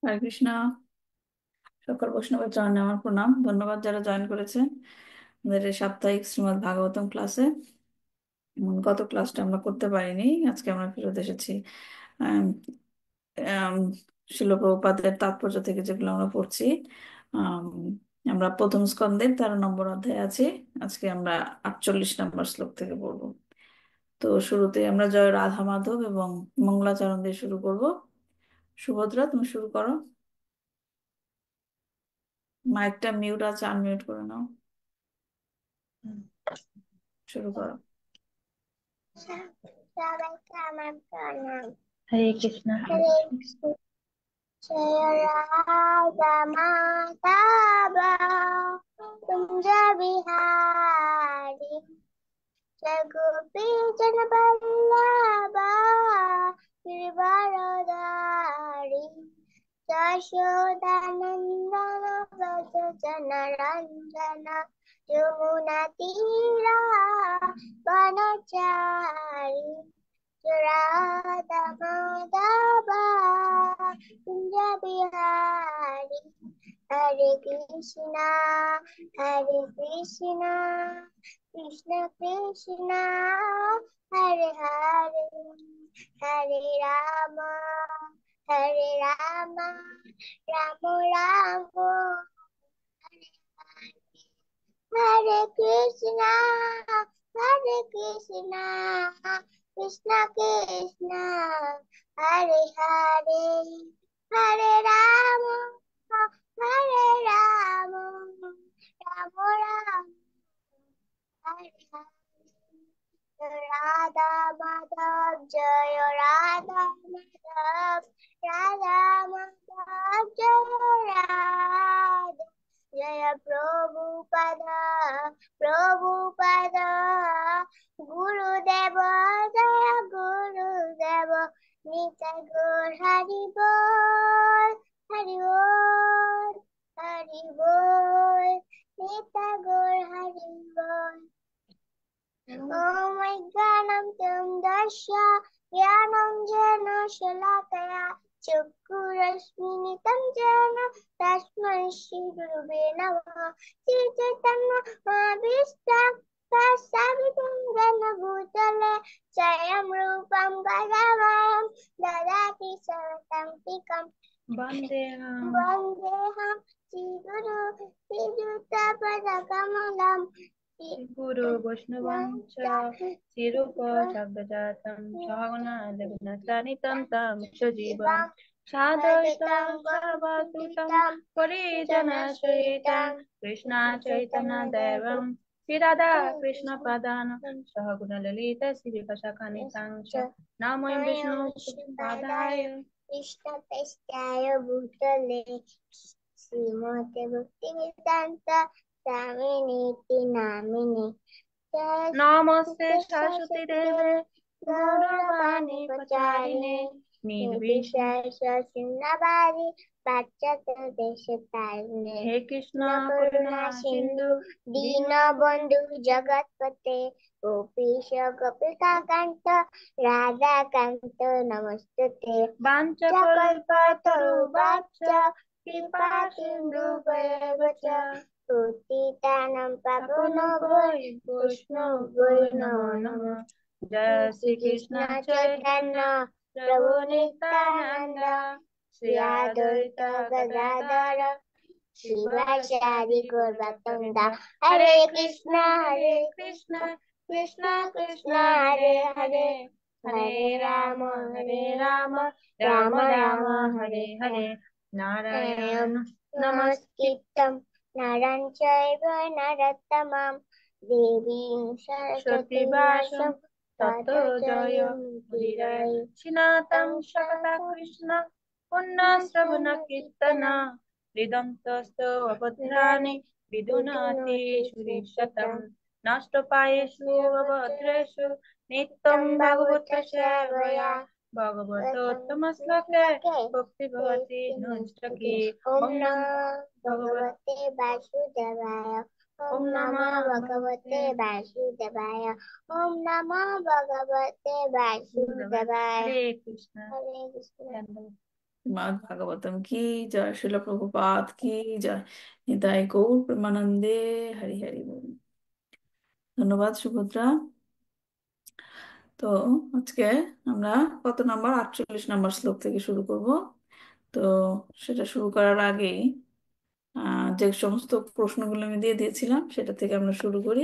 হরে কৃষ্ণ। সকল বৈষ্ণবের চরণে আমার প্রণাম, ধন্যবাদ যারা জয়েন করেছে আমাদের এই সাপ্তাহিক শ্রীমদ্ ভাগবতম ক্লাসে। গত ক্লাসটা আমরা করতে পারিনি, আজকে আমরা ফেরত এসেছি। আম, আম, শিল প্রভুপাদের তাৎপর্য থেকে যেগুলো আমরা পড়ছি। আম, আমরা প্রথম স্কন্ধের 13 নম্বর অধ্যায়ে আছি। আজকে আমরা 48 নম্বর শ্লোক থেকে পড়বো। তো শুরুতে আমরা জয় রাধা মাধব এবং মঙ্গলাচরণ দিয়ে শুরু করব। সুভদ্রা, তুমি শুরু করো। মাইকটা মিউট আছে, আনমিউট করে নাও। শুরু করো। সবাইকে আমার প্রণাম। হরে কৃষ্ণ হরে হরে কৃষ্ণ। কৃষ্ণ। জয় রাধা মাধব কুঞ্জ বিহারি, জয় গোপী জন বল্লভ गिरिवरधारी, যশোদানন্দন ব্রজ জনরঞ্জন, যমুনা তীরা বনচারী, রাধা মাধব কুঞ্জ বিহারি। হরে কৃষ্ণা হরে কৃষ্ণা, কৃষ্ণ কৃষ্ণ হরে হরে, হরে রাম হরে রাম, রাম রাম হরে হরে, হরে কৃষ্ণা হরে কৃষ্ণা, কৃষ্ণ কৃষ্ণ হরে হরে, হরে রাম রাম রাম হরে হরে। রাধা মাধব জয় রাধা মাধব, রাধা মাধব জয় রাধা, জয় প্রভুপদ প্রভুপদ, গুরুদেব জয় গুরুদেব, নিতাই গৌর হরি বল হরি বল হরি বল, নিতাই গৌর হরি বল। জ্ञानं दर्श्य ज्ञानञ्जन शलाकया, चक्षुरश्मिनितं येन तस्मै श्रीगुरुवे नमः। श्रीचैतन्य महाभीष्टं तत्सवितुं जन्मभूतले, स्वयं रूपं गदामयं ददाति स्वपदान्तिकम्। वन्देऽहं श्रीगुरु श्रीयुतपदकमलम्, গুরু বৈষ্ণবঞ্চ শ্রীরূপ সাগ্রজাতম সহগণা দেবনাচানিতম তম সজীবম সাদৈতম সর্বদূতম পরিজনসহিতম কৃষ্ণ চৈতন্য দেবম শ্রীরাধা কৃষ্ণ প্রদান সহগুণ ললিত শ্রীবিকাশাখানিতাং নমো বিষ্ণু পাদায় কৃষ্ণ পেশায় ভূতলে, শ্রীমতে ভক্তি বেদান্ত স্বামিনীতি নামিনী। নমস্তে সরস্বতী দেবে গৌরবাণী প্রচারিণে নির্বিশেষ শূন্যবাদী পাশ্চাত্য দেশ তারিণে। হে কৃষ্ণ করুণা সিন্ধু দীনবন্ধু জগৎপতে, গোপীশ গোপিকা কান্ত রাধাকান্ত নমস্তুতে। বাঞ্ছকল্পতরুবাচ্চ কৃপা সিন্ধু ভয়বচ পতিতানাং পাবনভ্যো বৈষ্ণবৈ নমো নমঃ। জয় শ্রীকৃষ্ণ চৈতন্য প্রভু নিত্যানন্দ শ্রী অদ্বৈত গদাধর শিবাচারি গৌরবৃন্দ। হরে কৃষ্ণ কৃষ্ণ কৃষ্ণ হরে হরে, হরে রাম রাম রাম হরে হরে। নারায়ণ নমস্কৃত্যং নরং চৈব নরোত্তমং, দেবীং সরস্বতী ব্যাসং ততো জয়মুদীরয়ে। শ্রীনাথং সকতা কৃষ্ণ পুণ্য শ্রবণ কীর্তন হৃদন্তস্ত অভদ্রাণি বিদুনাতি সুরিশতম নষ্টপায়েষু অভদ্রেষু নিত্যং ভাগবত সেবয়া ভগবতোত্তম শ্লোকে ভক্তি ভগবতি নষ্টকে। ওম নমো ভগবতে বাসুদেবায়, ওম নমো ভগবতে বাসুদেবায়, ওম নমো ভগবতে বাসুদেবায়। হরে কৃষ্ণ। হরে কৃষ্ণ। শ্রীমদ্ ভাগবতম কি জয়, শিল প্রভুপাদ কি জয়, নিতাই গৌর প্রেমানন্দে, হরি হরি বল। ধন্যবাদ সুভদ্রা। তো আজকে আমরা কত নাম্বার, 48 নাম্বার শ্লোক থেকে শুরু করব। তো সেটা শুরু করার আগেই যে সমস্ত প্রশ্নগুলো আমি দিয়ে দিয়েছিলাম সেটা থেকে আমরা শুরু করি।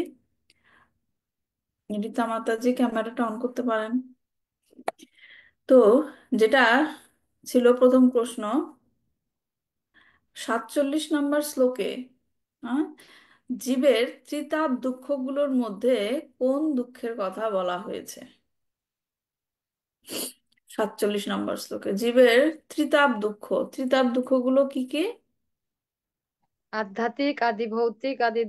রীতা মাতাজি ক্যামেরাটা অন করতে পারেন? তো যেটা ছিল প্রথম প্রশ্ন, 47 নাম্বার শ্লোকে আহ, জীবের ত্রিতাপ দুঃখগুলোর মধ্যে কোন দুঃখের কথা বলা হয়েছে? 47 নাম্বার শ্লোকে জীবের ত্রিতাপ দুঃখ, ত্রিতাপ দুঃখগুলো কি কি? আধ্যাত্মিক, আদি ভৌতিক, আদি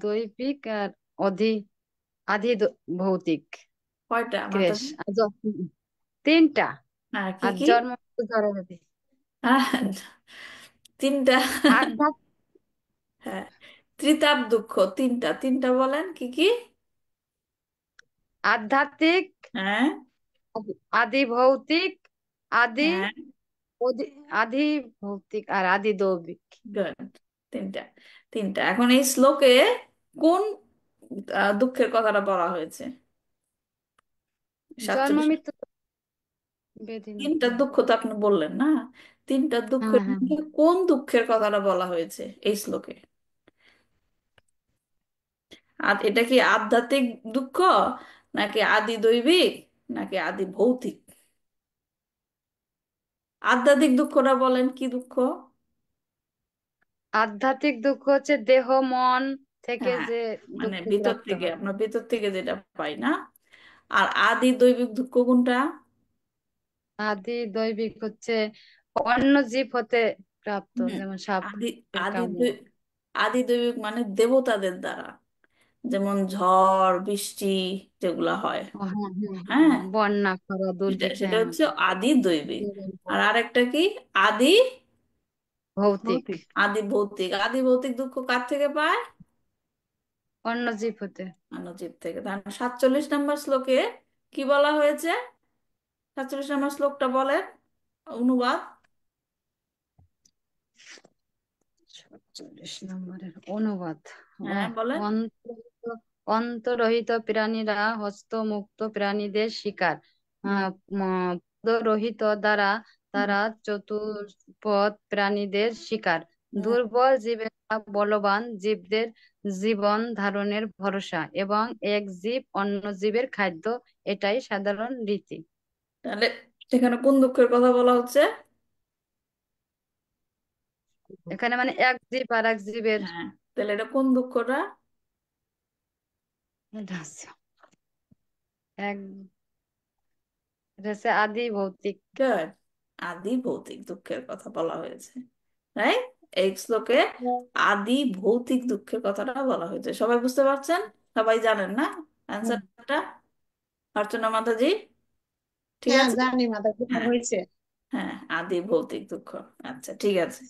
দৈবিক আর অধি আদি ভৌতিক কয়টা ক্লেশ। মাতাজি? তিনটা। হ্যাঁ, কি আর কি? জন্ম মৃত্যু জরাব্যাধি। হ্যাঁ, তিনটা। আধ্যাত্মিক, হ্যাঁ, ত্রিতাপ দুঃখ তিনটা, তিনটা বলেন কি কি? আধ্যাত্মিক, হ্যাঁ। আদি ভৌতিক, আদি হ্যাঁ, আদি ভৌতিক আর আদি দৈবিক। গুড। তিনটা, তিনটা। এখন এই শ্লোকে কোন দুঃখের কথাটা বলা হয়েছে? জন্ম 47। মৃত্যু ব্যাধি তিনটা নাকি? দুঃখ তো আপনি বললেন না, তিনটা হ্যাঁ দুঃখের হ্যাঁ। মধ্যে কোন দুঃখের কথাটা বলা হয়েছে এই শ্লোকে? আর এটা কি আধ্যাত্মিক দুঃখ, নাকি আদি দৈবিক, নাকি আদি ভৌতিক? আধ্যাত্মিক দুঃখটা বলেন কি দুঃখ? আধ্যাত্মিক দুঃখ হচ্ছে দেহ মন থেকে হ্যাঁ, যে মানে দুঃখ ভিতর প্রাপ্ত থেকে, হয়। আপনার ভিতর থেকে যেটা পাই না। আর আদি দৈবিক দুঃখ কোনটা? আদি দৈবিক হচ্ছে অন্য জীব হতে প্রাপ্ত, হুম, যেমন আদি সাপের আদি কামড়ে। আদি দৈবিক মানে দেবতাদের দ্বারা, যেমন ঝড় বৃষ্টি যেগুলা হয়। ও হ্যাঁ হ্যাঁ হ্যাঁ, হ্যাঁ, বন্যা খরা সেটা দুর্ভিক্ষ, সেটা হ্যাঁ হচ্ছে আদি দৈবিক। হ্যাঁ। আর আরেকটা কি? আদি ভৌতিক, আদি ভৌতিক। আদি ভৌতিক দুঃখ কার থেকে পায়? অন্য জীব হতে। অন্নজীব থেকে। তাহলে 47 নাম্বার শ্লোকে কি বলা হয়েছে? 47 নাম্বার শ্লোকটা বলেন, অনুবাদ। 47 নম্বরের অনুবাদ। ও হ্যাঁ, বলেন। অন্তরহিত, অন্তরহিত প্রাণীরা হস্তমুক্ত প্রাণীদের শিকার। হুম। পদরহিত দ্বারা হুম। তারা চতুষ্পদ প্রাণীদের শিকার। হুম। দুর্বল জীবেরা বলবান জীবদের জীবন ধারণের ভরসা, এবং এক জীব অন্য জীবের খাদ্য, এটাই সাধারণ রীতি। তাহলে সেখানে কোন দুঃখের কথা বলা হচ্ছে? এখানে মানে এক জীব আর এক জীবের, হ্যাঁ, তাহলে এটা কোন দুঃখটা? এটা হচ্ছে এক, এটা হচ্ছে আদি ভৌতিক। Good. আদি ভৌতিক দুঃখের কথা বলা হয়েছে, রাইট? এই শ্লোকে আদি ভৌতিক দুঃখের কথাটা বলা হয়েছে। সবাই বুঝতে পারছেন? সবাই জানেন না অ্যান্সারটা? অর্চনা মাতাজি, ঠিক হ্যাঁ আছে? জানি, মাথা ব্যথা হ্যাঁ। হয়েছে। হ্যাঁ, আদি ভৌতিক দুঃখ। আচ্ছা, ঠিক আছে।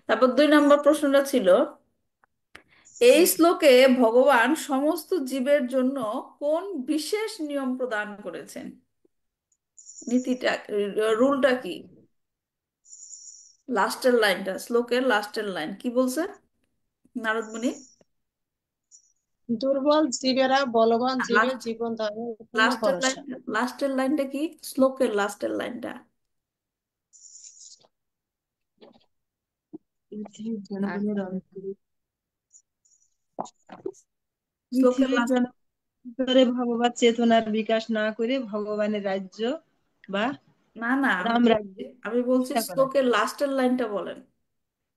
তারপর 2 নম্বর প্রশ্নটা ছিল, এই শ্লোকে ভগবান সমস্ত জীবের জন্য কোন বিশেষ নিয়ম প্রদান করেছেন? নীতিটা, রুলটা কি? লাস্টের লাইনটা, শ্লোকের লাস্টের লাইন কি বলছে নারদ মুনি? দুর্বল জীবেরা বলবান জীবের লাস্ট, জীবন ধারণের পূর্ণ লাস্টের ভরসা। লাইনটা, লাস্টের লাইনটা কি শ্লোকের লাস্টের লাইনটা? পৃথিবীর আর জনগণের অন্তরে শ্লোকের পৃথিবীর লাস্ট, জনগণের ভগবত চেতনার বিকাশ না করে ভগবানের রাজ্য বা না না, আমি রাম বলছি, রাজ্য আমি বলছি প্রতিষ্ঠা করা। শ্লোকের লাস্টের লাইনটা বলেন।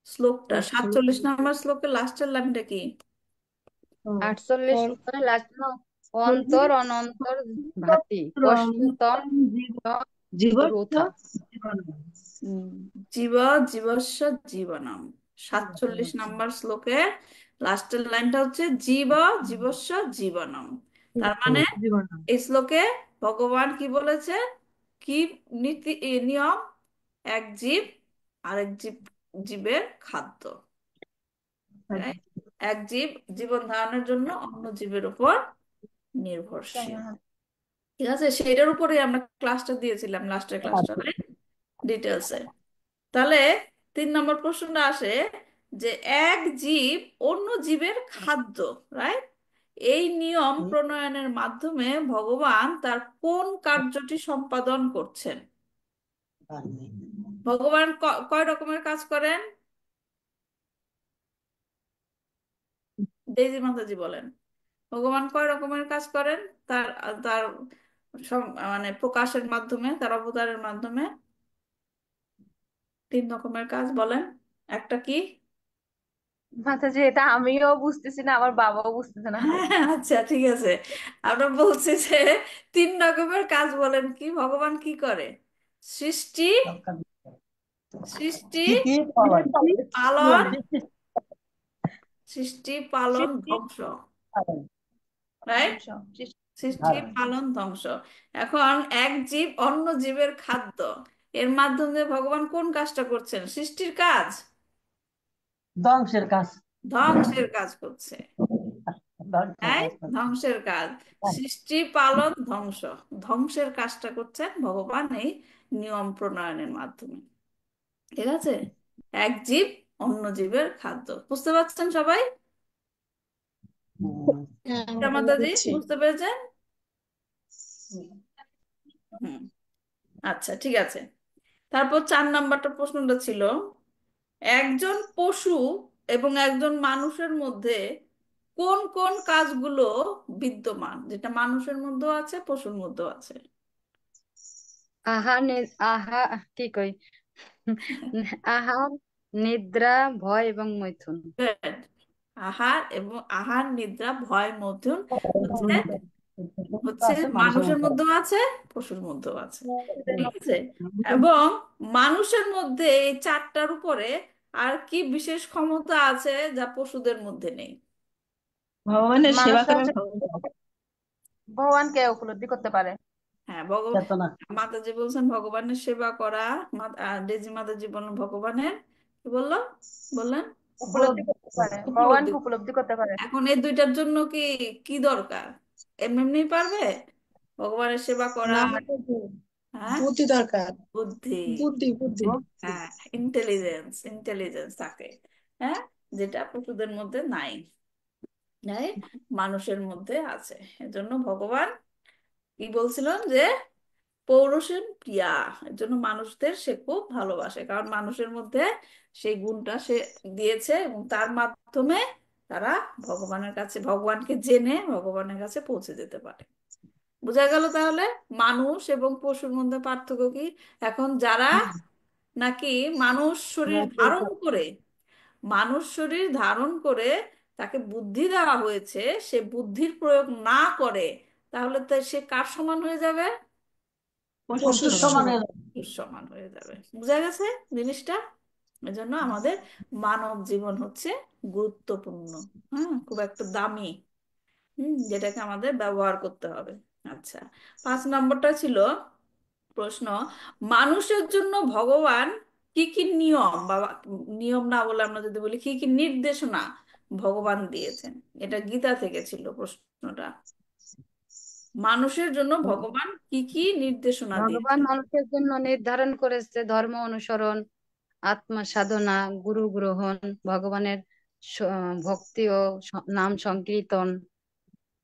শ্লোকটা ও 47 নম্বর শ্লোকের লাস্টের লাইনটা কি? 48 ফল নম্বরে লাগলো, অন্তর অনন্তর ভাতি কষ্টতম জীবত্ব রুথা। উম, জীব জীবস্য জীবনম। 47 নম্বর শ্লোকের লাস্টের লাইনটা হচ্ছে জীব জীবস্য জীবনম। তার মানে জীবন। এই শ্লোকে ভগবান কি বলেছে, কি নীতি নিয়ম? এক জীব আরেক জীবের খাদ্য, right? এক জীব জীবন ধারণের জন্য অন্য জীবের উপর নির্ভরশীল। ঠিক আছে, সেটার উপরে আমরা ক্লাসটা দিয়েছিলাম, লাস্টের ক্লাসটা, right? ডিটেলসে। তাহলে 3 নম্বর প্রশ্নটা আসে যে এক জীব অন্য জীবের খাদ্য, রাইট? এই নিয়ম প্রণয়নের মাধ্যমে ভগবান তার কোন কার্যটি সম্পাদন করছেন? ভগবান কয় রকমের কাজ করেন? ডেইজি মাতাজি বলেন, ভগবান কয় রকমের কাজ করেন তার তার মানে প্রকাশের মাধ্যমে, তার অবতারের মাধ্যমে? 3 রকমের কাজ বলেন, একটা কি? মাতাজি, এটা আমিও বুঝতেছি না, আমার বাবাও বুঝতেছে না। হ্যাঁ, আচ্ছা ঠিক আছে। আমরা বলছি যে 3 রকমের কাজ বলেন, কি ভগবান কি করে? সৃষ্টি, সৃষ্টি, পালন, সৃষ্টি পালন সৃষ্টি, ধ্বংস, রাইট? ধ্বংস। সৃষ্টি পালন ধ্বংস। এখন এক জীব অন্য জীবের খাদ্য, এর মাধ্যমে ভগবান কোন কাজটা করছেন? সৃষ্টির কাজ, ধ্বংসের কাজ। ধ্বংসের কাজ করছে। ধ্বংসের হ্যাঁ, কাজ করে। ধ্বংসের কাজ। সৃষ্টি পালন ধ্বংস, ধ্বংসের কাজটা করছেন ভগবান এই নিয়ম প্রণয়নের মাধ্যমে। ঠিক আছে? এক জীব অন্য জীবের খাদ্য, বুঝতে পারছেন সবাই? হুম। হ্যাঁ, মাতাজি বুঝছি। বুঝতে পেরেছেন? হুম, আচ্ছা ঠিক আছে। তারপর 4 নম্বরটা প্রশ্নটা ছিল, একজন পশু এবং একজন মানুষের মধ্যে কোন কোন কাজগুলো বিদ্যমান, যেটা মানুষের মধ্যেও আছে পশুর মধ্যেও আছে? আহার আহা কি কই আহার, নিদ্রা, ভয় এবং মৈথুন। Good. আহার এবং আহার, নিদ্রা, ভয়, মৈথুন হচ্ছে হচ্ছে আছে মানুষের মানুষের মধ্যে। মধ্যেও আছে পশুর মধ্যেও আছে। ঠিক আছে? এবং মানুষের মধ্যে এই 4টার উপরে আর কি বিশেষ ক্ষমতা আছে যা পশুদের মধ্যে নেই? ভগবানের সেবা মানুষরা করার হচ্ছে ক্ষমতা। ভগবানকে উপলব্ধি করতে পারে। হ্যাঁ, চেতনা। মাতাজি বলছেন ভগবানের সেবা করা। ডেজি মাতাজি বললেন ভগবানের কি বললো, বললেন? উপলব্ধি করতে পারে, উপলব্ধি। ভগবানকে উপলব্ধি করতে পারে। এখন এই দুইটার জন্য কি কি দরকার? এমনি এমনি পারবে ভগবানের সেবা করা? না, মাতাজি, হ্যাঁ, বুদ্ধি দরকার। বুদ্ধি। বুদ্ধি বুদ্ধি। হ্যাঁ, ইন্টেলিজেন্স, ইন্টেলিজেন্স থাকে, হ্যাঁ, যেটা পশুদের মধ্যে নাই, নাই, মানুষের মধ্যে আছে। এজন্য ভগবান কি বলছিলেন যে পৌরুষের প্রিয়া, এর জন্য মানুষদের সে খুব ভালোবাসে, কারণ মানুষের মধ্যে সেই গুণটা সে দিয়েছে এবং তার মাধ্যমে তারা ভগবানের কাছে, ভগবানকে জেনে ভগবানের কাছে পৌঁছে যেতে পারে। বোঝা গেল তাহলে মানুষ এবং পশুর মধ্যে পার্থক্য কি? এখন যারা নাকি মানুষ শরীর ধারণ করে, মানুষ শরীর ধারণ করে তাকে বুদ্ধি দেওয়া হয়েছে, সে বুদ্ধির প্রয়োগ না করে, তাহলে তো সে কার সমান হয়ে যাবে? পশুর সমানে। সমান। পশুর সমান হয়ে যাবে। বোঝা গেছে জিনিসটা? এজন্য আমাদের মানব জীবন হচ্ছে গুরুত্বপূর্ণ, হ্যাঁ, খুব একটা দামি, যেটাকে আমাদের ব্যবহার করতে হবে। আচ্ছা, 5 নম্বরটা ছিল প্রশ্ন, মানুষের জন্য ভগবান কি কি নিয়ম বা নিয়ম না বলে আমরা যদি বলি কি কি নির্দেশনা ভগবান দিয়েছেন? এটা গীতা থেকে ছিল প্রশ্নটা। মানুষের জন্য ভগবান কি কি নির্দেশনা ভগবান দিয়েছেন? মানুষের জন্য নির্ধারণ করেছে ধর্ম অনুসরণ, আত্মা সাধনা, গুরু গ্রহণ, ভগবানের স- ভক্তি ও নাম সংকীর্তন।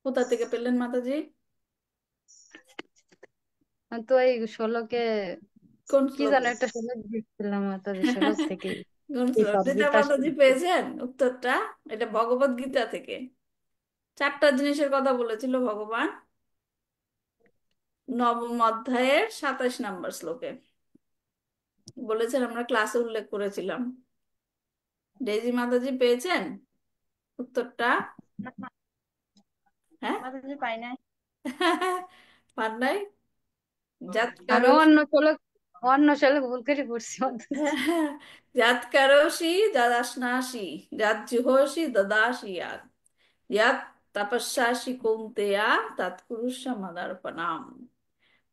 কোথা থেকে পেলেন মাতাজি? তো এই শ্লোকে কোন কি জানো শ্লোকে? একটা শ্লোক দিচ্ছিলাম মাতাজি, শ্লোক থেকে কোন এই শ্লোক? সব যেটা গীতা মাতাজি পেয়েছেন উত্তরটা, এটা ভগবত গীতা থেকে। 4টা জিনিসের কথা বলেছিল ভগবান নবম অধ্যায়ের 27 নম্বর শ্লোকে বলেছেন, আমরা ক্লাসে উল্লেখ করেছিলাম। ডেইজি মাতাজি পেয়েছেন উত্তরটা? হ্যাঁ? মাতাজি পাই নাই। পান নাই? জাত আমি কারো, অন্য শ্লোক ভুল করে পড়ছি মাতাজি। জাত কারোষি দাদাসনাসি, জাত জুহোষি দদাসি ইয়াত, ইয়াত তপস্যাসি কৌন্তেয়া তৎকুরুষ্য মদর্পণাম।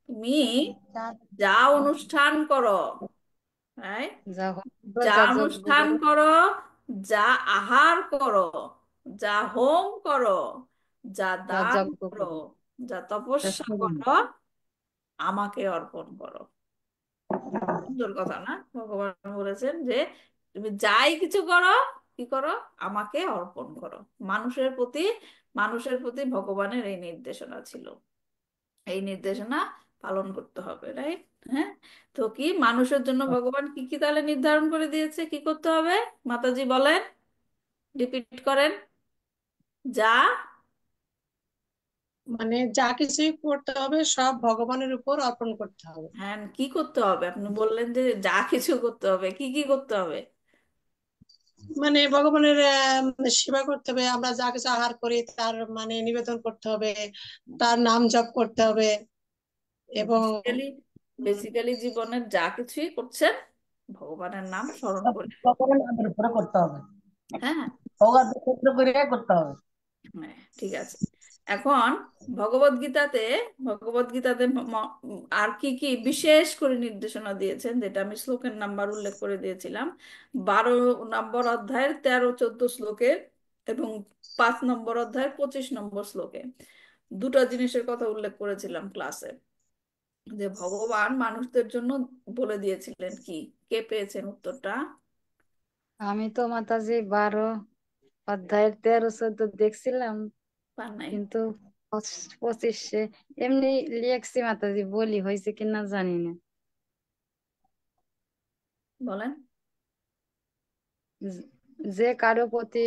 তুমি যা অনুষ্ঠান করো, right? যা হোক, যা যা যজ্ঞ অনুষ্ঠান করো, করো, যা আহার করো, যা হোম করো, যা যা দান যজ্ঞ করো, করো, যা তা তপস্যা সবই করো, আমাকে অর্পণ করো। সুন্দর কথা না? ভগবান বলেছেন যে তুমি যাই কিছু করো, কি করো, আমাকে অর্পণ করো। মানুষের প্রতি, মানুষের প্রতি ভগবানের এই নির্দেশনা ছিল, এই নির্দেশনা পালন করতে হবে, রাইট? হ্যাঁ। তো কি মানুষের জন্য ভগবান কি কি তাহলে নির্ধারণ করে দিয়েছে, কি করতে হবে? মাতাজি বলেন, রিপিট করেন। যা, মানে যা কিছুই করতে হবে সব ভগবানের উপর অর্পণ করতে হবে। হ্যাঁ, কি করতে হবে? আপনি বললেন যে যা কিছু করতে হবে, কি কি করতে হবে? মানে ভগবানের সেবা করতে হবে, আমরা যা কিছু আহার করি তার মানে নিবেদন করতে হবে, তার নাম জপ করতে হবে এবং বেসিক্যালি, বেসিক্যালি জীবনের যা কিছুই করছেন ভগবানের নাম স্মরণ সব করে। ভগবানের নামের উপরে করতে হবে, হ্যাঁ, ভগবানকে কেন্দ্র করে করতে হবে। হ্যাঁ, ঠিক আছে। এখন ভগবত গীতাতে, ভগবত গীতাতে আর কি কি বিশেষ করে নির্দেশনা দিয়েছেন, যেটা আমি শ্লোকের নাম্বার উল্লেখ করে দিয়েছিলাম, 12 নম্বর অধ্যায়ের 13-14 শ্লোকে এবং 5 নম্বর অধ্যায়ের 25 নম্বর শ্লোকে দুটো জিনিসের কথা উল্লেখ করেছিলাম ক্লাসে, যে ভগবান মানুষদের জন্য বলে দিয়েছিলেন কি। কে পেয়েছেন উত্তরটা? আমি তো মাতাজি 12 অধ্যায়ের 13-14 দেখছিলাম, পান নাই? কিন্তু 25-এ এমনি লিখছি মাতাজি, বলি হয়েছে কিনা জানি না। বলেন। যে যে কারো প্রতি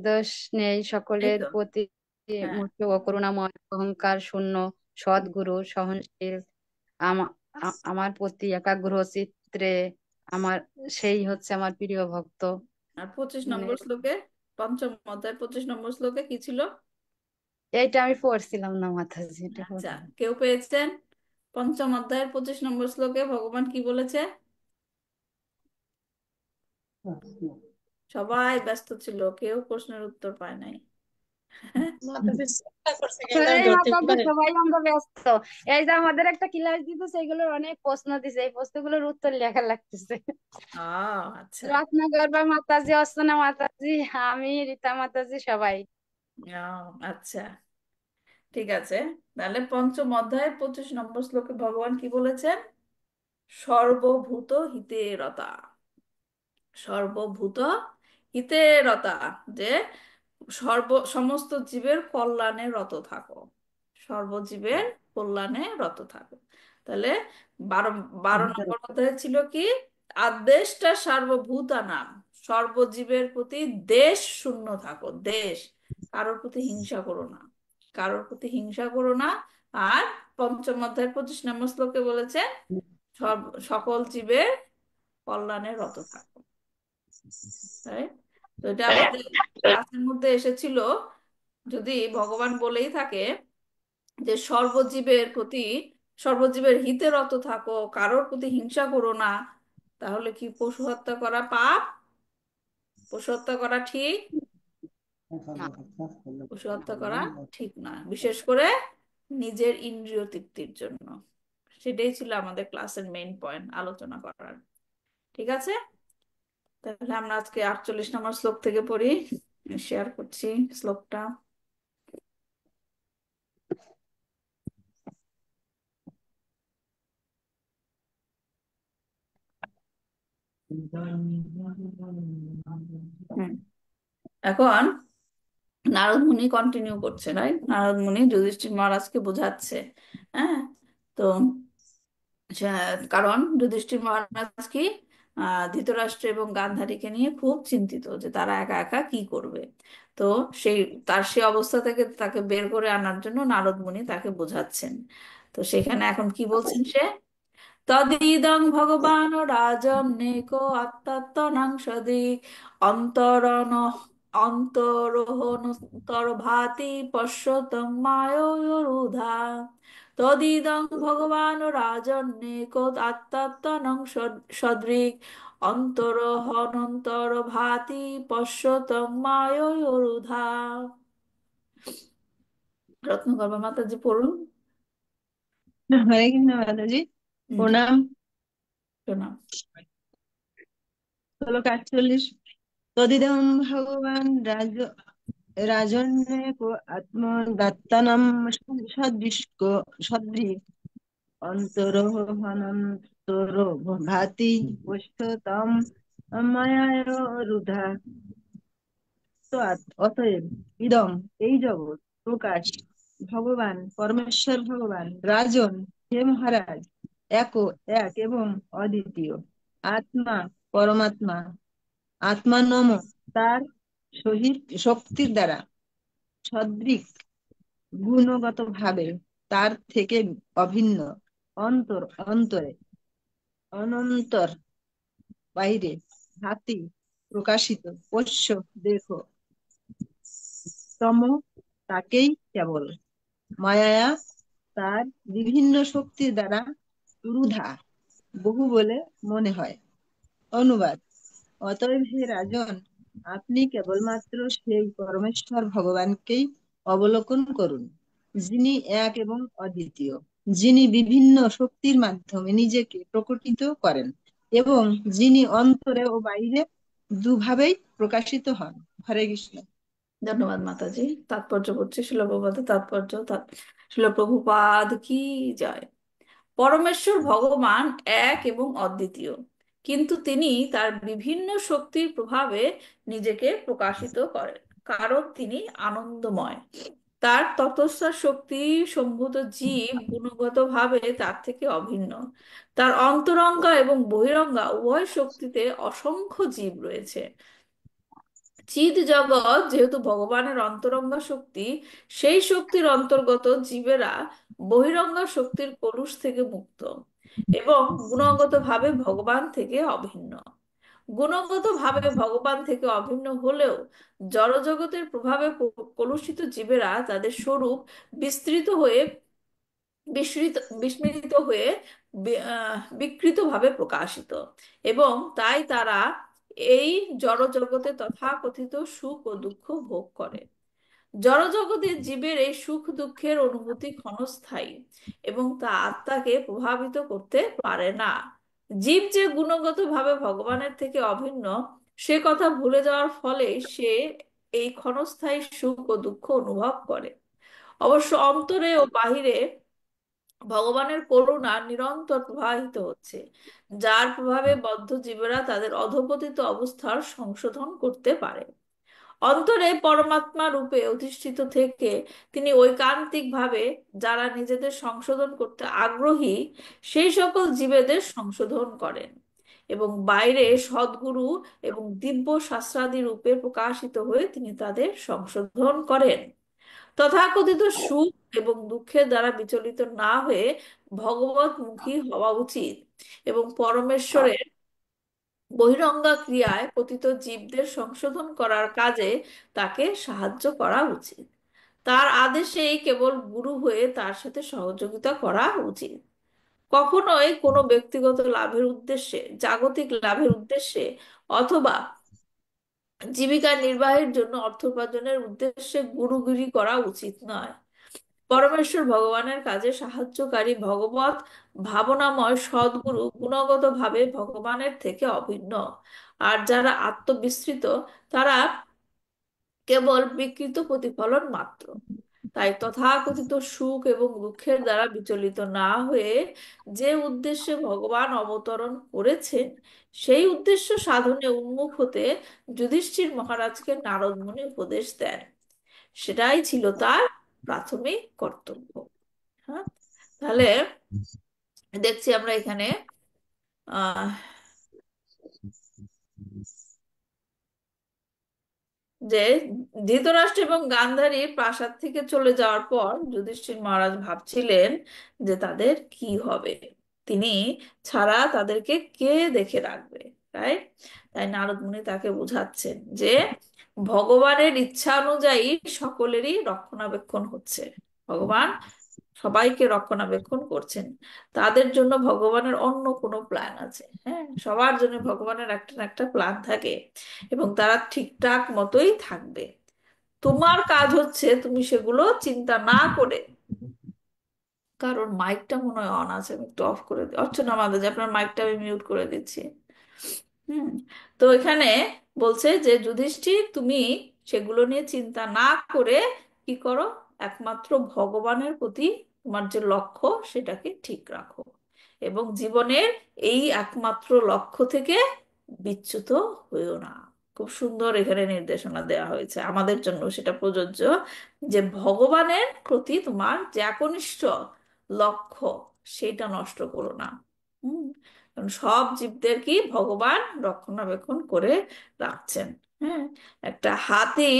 দোষ নেই, এই সকলের তো। প্রতি হ্যাঁ, মুক্ত ও করুণাময়, অহংকার শূন্য, সদ্গুরু, সহনশীল, আমার প্রতি একাগ্র চিত্রে, আমার সেই হচ্ছে আমার প্রিয় ভক্ত। আর পঁচিশ মানে নম্বর শ্লোকে, পঞ্চম অধ্যায়ের 25 নম্বর শ্লোকে কি ছিল? এইটা আমি পড়ছিলাম না মাতাজি, এটা আচ্ছা, পড়লাম। কেউ পেয়েছেন? পঞ্চম অধ্যায়ের 25 নম্বর শ্লোকে ভগবান কি বলেছে? সবাই ব্যস্ত ছিল, কেউ প্রশ্নের উত্তর পায় নাই। মাতাজি চেষ্টা করছে কিন্তু আমি এই ধরতে মাতাজি পারি। সবাই আমরা ব্যস্ত। এই যে আমাদের একটা ক্লাস দিতে, সেগুলোর অনেক প্রশ্ন দিছে, এই প্রশ্নগুলোর উত্তর লেখা লাগতেছে। আচ্ছা। রত্নাকর বা মাতাজি, অর্চনা মাতাজি, আমি, রীতা মাতাজি, সবাই। আচ্ছা, ঠিক আছে। তাহলে পঞ্চম অধ্যায়ের 25 নম্বর শ্লোকে ভগবান কি বলেছেন? সর্বভূত হিতে রতা, সর্বভূত হিতে রতা, যে সমস্ত জীবের কল্যাণে রত থাকো, সর্বজীবের কল্যাণে রত থাকো। তাহলে বারো, 12 নম্বর অধ্যায়ে ছিল কি? আদেষ্টা সার্বভূতানাং, সর্বজীবের প্রতি দেশ শূন্য থাকো, দেশ, কারোর প্রতি হিংসা করো না, কারোর প্রতি হিংসা করো না। আর পঞ্চম অধ্যায়ের 25 নম্বর শ্লোকে বলেছে সকল জীবের কল্যাণে রত থাকো, তাই। তো এটা আমাদের ক্লাসের মধ্যে এসেছিল। যদি ভগবান বলেই থাকে যে সর্বজীবের প্রতি, সর্বজীবের হিতে রত থাকো, কারোর প্রতি হিংসা করো না, তাহলে কি পশু হত্যা করা পাপ? পশু হত্যা করা ঠিক? না, পশু হত্যা করা ঠিক না, বিশেষ করে নিজের ইন্দ্রিয় তৃপ্তির জন্য। সেটাই ছিল আমাদের ক্লাসের মেইন পয়েন্ট আলোচনা করার। ঠিক আছে, তাহলে আমরা আজকে 48 নম্বর শ্লোক থেকে পড়ি, শেয়ার করছি শ্লোকটা। হুম। এখন নারদ মুনি কন্টিনিউ করছে, রাইট? নারদ মুনি যুধিষ্ঠির মহারাজকে বোঝাচ্ছে। হ্যাঁ। তো কারণ যুধিষ্ঠির মহারাজ কি ধৃতরাষ্ট্র এবং গান্ধারীকে নিয়ে খুব চিন্তিত যে তারা একা একা কি করবে। তো সেই, তার সেই অবস্থা থেকে তাকে বের করে আনার জন্য নারদ মুনি তাকে বোঝাচ্ছেন। তো সেখানে এখন কি বলছেন সে? তদিদং ভগবান রাজন্যেকো আত্মাত্মনাং সদিক অন্তরন অন্তরোহন্তর্ভাতি পশ্যতং মায়োরুধা। তদিদং ভগবান রাজন্যেকো আত্মাত্মনং সদৃক অন্তরহনন্তর্ভাতি পশ্যতং মায়োরুধা। রত্নগর্ভা মাতাজি পড়ুন। হরে কৃষ্ণ মাতাজি, হুম, প্রণাম। শোনাও। শ্লোক 48। তদিদং ভগবান রাজন্যেক আত্মদাত্তানাম সদৃশ সদৃশ অন্তরোহনম তোর ভাতি পুষ্পতম মায়ায় রুধা। তো অতএব ইদম এই জগৎ প্রকাশ ভগবান পরমেশ্বর ভগবান রাজন, হে মহারাজ, এক এক এবং অদ্বিতীয় আত্মা, পরমাত্মা, আত্মানম, তার সহিত শক্তির দ্বারা সদৃক গুণগত ভাবে তার থেকে অভিন্ন, অন্তর অন্তরে, অনন্তর বাইরে, হাতি প্রকাশিত, পোষ্য দেখো, তম তাকেই কেবল মায়া তার বিভিন্ন শক্তির দ্বারা রুধা বহু বলে মনে হয়। অনুবাদ: অতএব হে রাজন, আপনি কেবলমাত্র সেই পরমেশ্বর ভগবানকেই অবলোকন করুন, যিনি এক এবং অদ্বিতীয়, যিনি বিভিন্ন শক্তির মাধ্যমে নিজেকে প্রকটিত করেন এবং যিনি অন্তরে ও বাইরে দুভাবেই প্রকাশিত হন। হরে কৃষ্ণ। ধন্যবাদ মাতাজি। তাৎপর্য পড়ছে শিল প্রভুপাদের তাৎপর্য। শিল প্রভুপাদ কি জয়। পরমেশ্বর ভগবান এক এবং অদ্বিতীয়, কিন্তু তিনি তার বিভিন্ন শক্তির প্রভাবে নিজেকে প্রকাশিত করেন, কারণ তিনি আনন্দময়। তার তপস্যার শক্তি সম্ভূত জীব গুণগতভাবে তার থেকে অভিন্ন। তার অন্তরঙ্গা এবং বহিরঙ্গা উভয় শক্তিতে অসংখ্য জীব রয়েছে। চিদ জগৎ যেহেতু ভগবানের অন্তরঙ্গা শক্তি, সেই শক্তির অন্তর্গত জীবেরা বহিরঙ্গা শক্তির কলুষ থেকে মুক্ত এবং গুণগতভাবে ভগবান থেকে অভিন্ন। গুণগতভাবে ভগবান থেকে অভিন্ন হলেও জড়জগতের প্রভাবে কলুষিত জীবেরা তাদের স্বরূপ বিস্তৃত হয়ে বিস্মৃত হয়ে বিকৃতভাবে প্রকাশিত, এবং তাই তারা এই জড়জগতে তথাকথিত সুখ ও দুঃখ ভোগ করে। জড়জগতে জীবের এই সুখ দুঃখের অনুভূতি ক্ষণস্থায়ী এবং তা আত্মাকে প্রভাবিত করতে পারে না। জীব যে গুণগতভাবে ভগবানের থেকে অভিন্ন সে কথা ভুলে যাওয়ার ফলে সে এই ক্ষণস্থায়ী সুখ ও দুঃখ অনুভব করে। অবশ্য অন্তরে ও বাহিরে ভগবানের করুণা নিরন্তর প্রবাহিত হচ্ছে, যার প্রভাবে বদ্ধ জীবেরা তাদের অধঃপতিত অবস্থার সংশোধন করতে পারে। অন্তরে পরমাত্মা রূপে অধিষ্ঠিত থেকে তিনি ঐকান্তিক ভাবে যারা নিজেদের সংশোধন করতে আগ্রহী সেই সকল জীবেদের সংশোধন করেন, এবং বাইরে সদ্গুরু এবং দিব্য শাস্ত্রাদি রূপে প্রকাশিত হয়ে তিনি তাদের সংশোধন করেন। তথাকথিত সুখ এবং দুঃখের দ্বারা বিচলিত না হয়ে ভগবতমুখী হওয়া উচিত এবং পরমেশ্বরের বহিরঙ্গা ক্রিয়ায় পতিত জীবদের সংশোধন করার কাজে তাকে সাহায্য করা উচিত। তার আদেশেই কেবল গুরু হয়ে তার সাথে সহযোগিতা করা উচিত। কখনোই কোনো ব্যক্তিগত লাভের উদ্দেশ্যে, জাগতিক লাভের উদ্দেশ্যে অথবা জীবিকা নির্বাহের জন্য অর্থ উপার্জনের উদ্দেশ্যে গুরুগিরি করা উচিত নয়। পরমেশ্বর ভগবানের কাজে সাহায্যকারী ভগবত ভাবনাময় সদ্গুরু গুণগতভাবে ভগবানের থেকে অভিন্ন, আর যারা আত্মবিস্মৃত তারা কেবল বিকৃত প্রতিফলন মাত্র। তাই তথাকথিত সুখ এবং দুঃখের দ্বারা বিচলিত না হয়ে যে উদ্দেশ্যে ভগবান অবতরণ করেছেন সেই উদ্দেশ্য সাধনে উন্মুখ হতে যুধিষ্ঠির মহারাজকে নারদ মুনি উপদেশ দেন। সেটাই ছিল তার প্রাথমিক কর্তব্য। হ্যাঁ, তাহলে দেখছি আমরা এখানে আহ যে ধৃতরাষ্ট্র এবং গান্ধারী প্রাসাদ থেকে চলে যাওয়ার পর যুধিষ্ঠির মহারাজ ভাবছিলেন যে তাদের কি হবে, তিনি ছাড়া তাদেরকে কে দেখে রাখবে। তাই তাই নারদ মুনি তাকে বোঝাচ্ছেন যে ভগবানের ইচ্ছা অনুযায়ী সকলেরই রক্ষণাবেক্ষণ হচ্ছে। ভগবান সবাইকে রক্ষণাবেক্ষণ করছেন, তাদের জন্য ভগবানের অন্য কোনো প্ল্যান আছে। হ্যাঁ, সবার জন্য ভগবানের একটা না একটা প্ল্যান থাকে এবং তারা ঠিকঠাক মতোই থাকবে। তোমার কাজ হচ্ছে তুমি সেগুলো চিন্তা না করে, কারণ মাইকটা মনে হয় অন আছে, আমি একটু অফ করে দিই। অর্চনা মাঝে যে আপনার মাইকটা আমি মিউট করে দিচ্ছি। হুম, তো এখানে বলছে যে যুধিষ্ঠির তুমি সেগুলো নিয়ে চিন্তা না করে কি করো, একমাত্র ভগবানের প্রতি তোমার যে লক্ষ্য সেটাকে ঠিক রাখো এবং জীবনের এই একমাত্র লক্ষ্য থেকে বিচ্যুত হইও না। খুব সুন্দর এখানে নির্দেশনা দেওয়া হয়েছে, আমাদের জন্য সেটা প্রযোজ্য, যে ভগবানের প্রতি তোমার যে একনিষ্ঠ লক্ষ্য সেটা নষ্ট করো না। হুম। কারণ সব জীবদের কি ভগবান রক্ষণাবেক্ষণ করে রাখছেন। হ্যাঁ, একটা হাতি,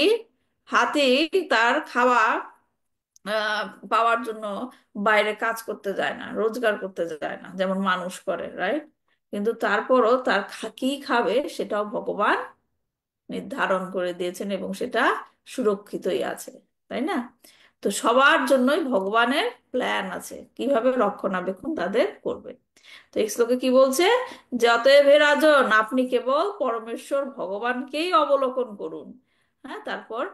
হাতি তার খাওয়া আহ, পাওয়ার জন্য বাইরে কাজ করতে যায় না, রোজগার করতে যায় না, যেমন মানুষ করে, রাইট? কিন্তু তারপরও তার কি খাবে সেটাও ভগবান নির্ধারণ করে দিয়েছেন এবং সেটা সুরক্ষিতই আছে, তাই না? তো সবার জন্যই ভগবানের প্ল্যান আছে কিভাবে রক্ষণাবেক্ষণ তাদের করবে। তো এই শ্লোকে কি বলছে, যে অতএব হে রাজন, আপনি কেবল পরমেশ্বর ভগবানকেই অবলোকন করুন। হ্যাঁ, তারপর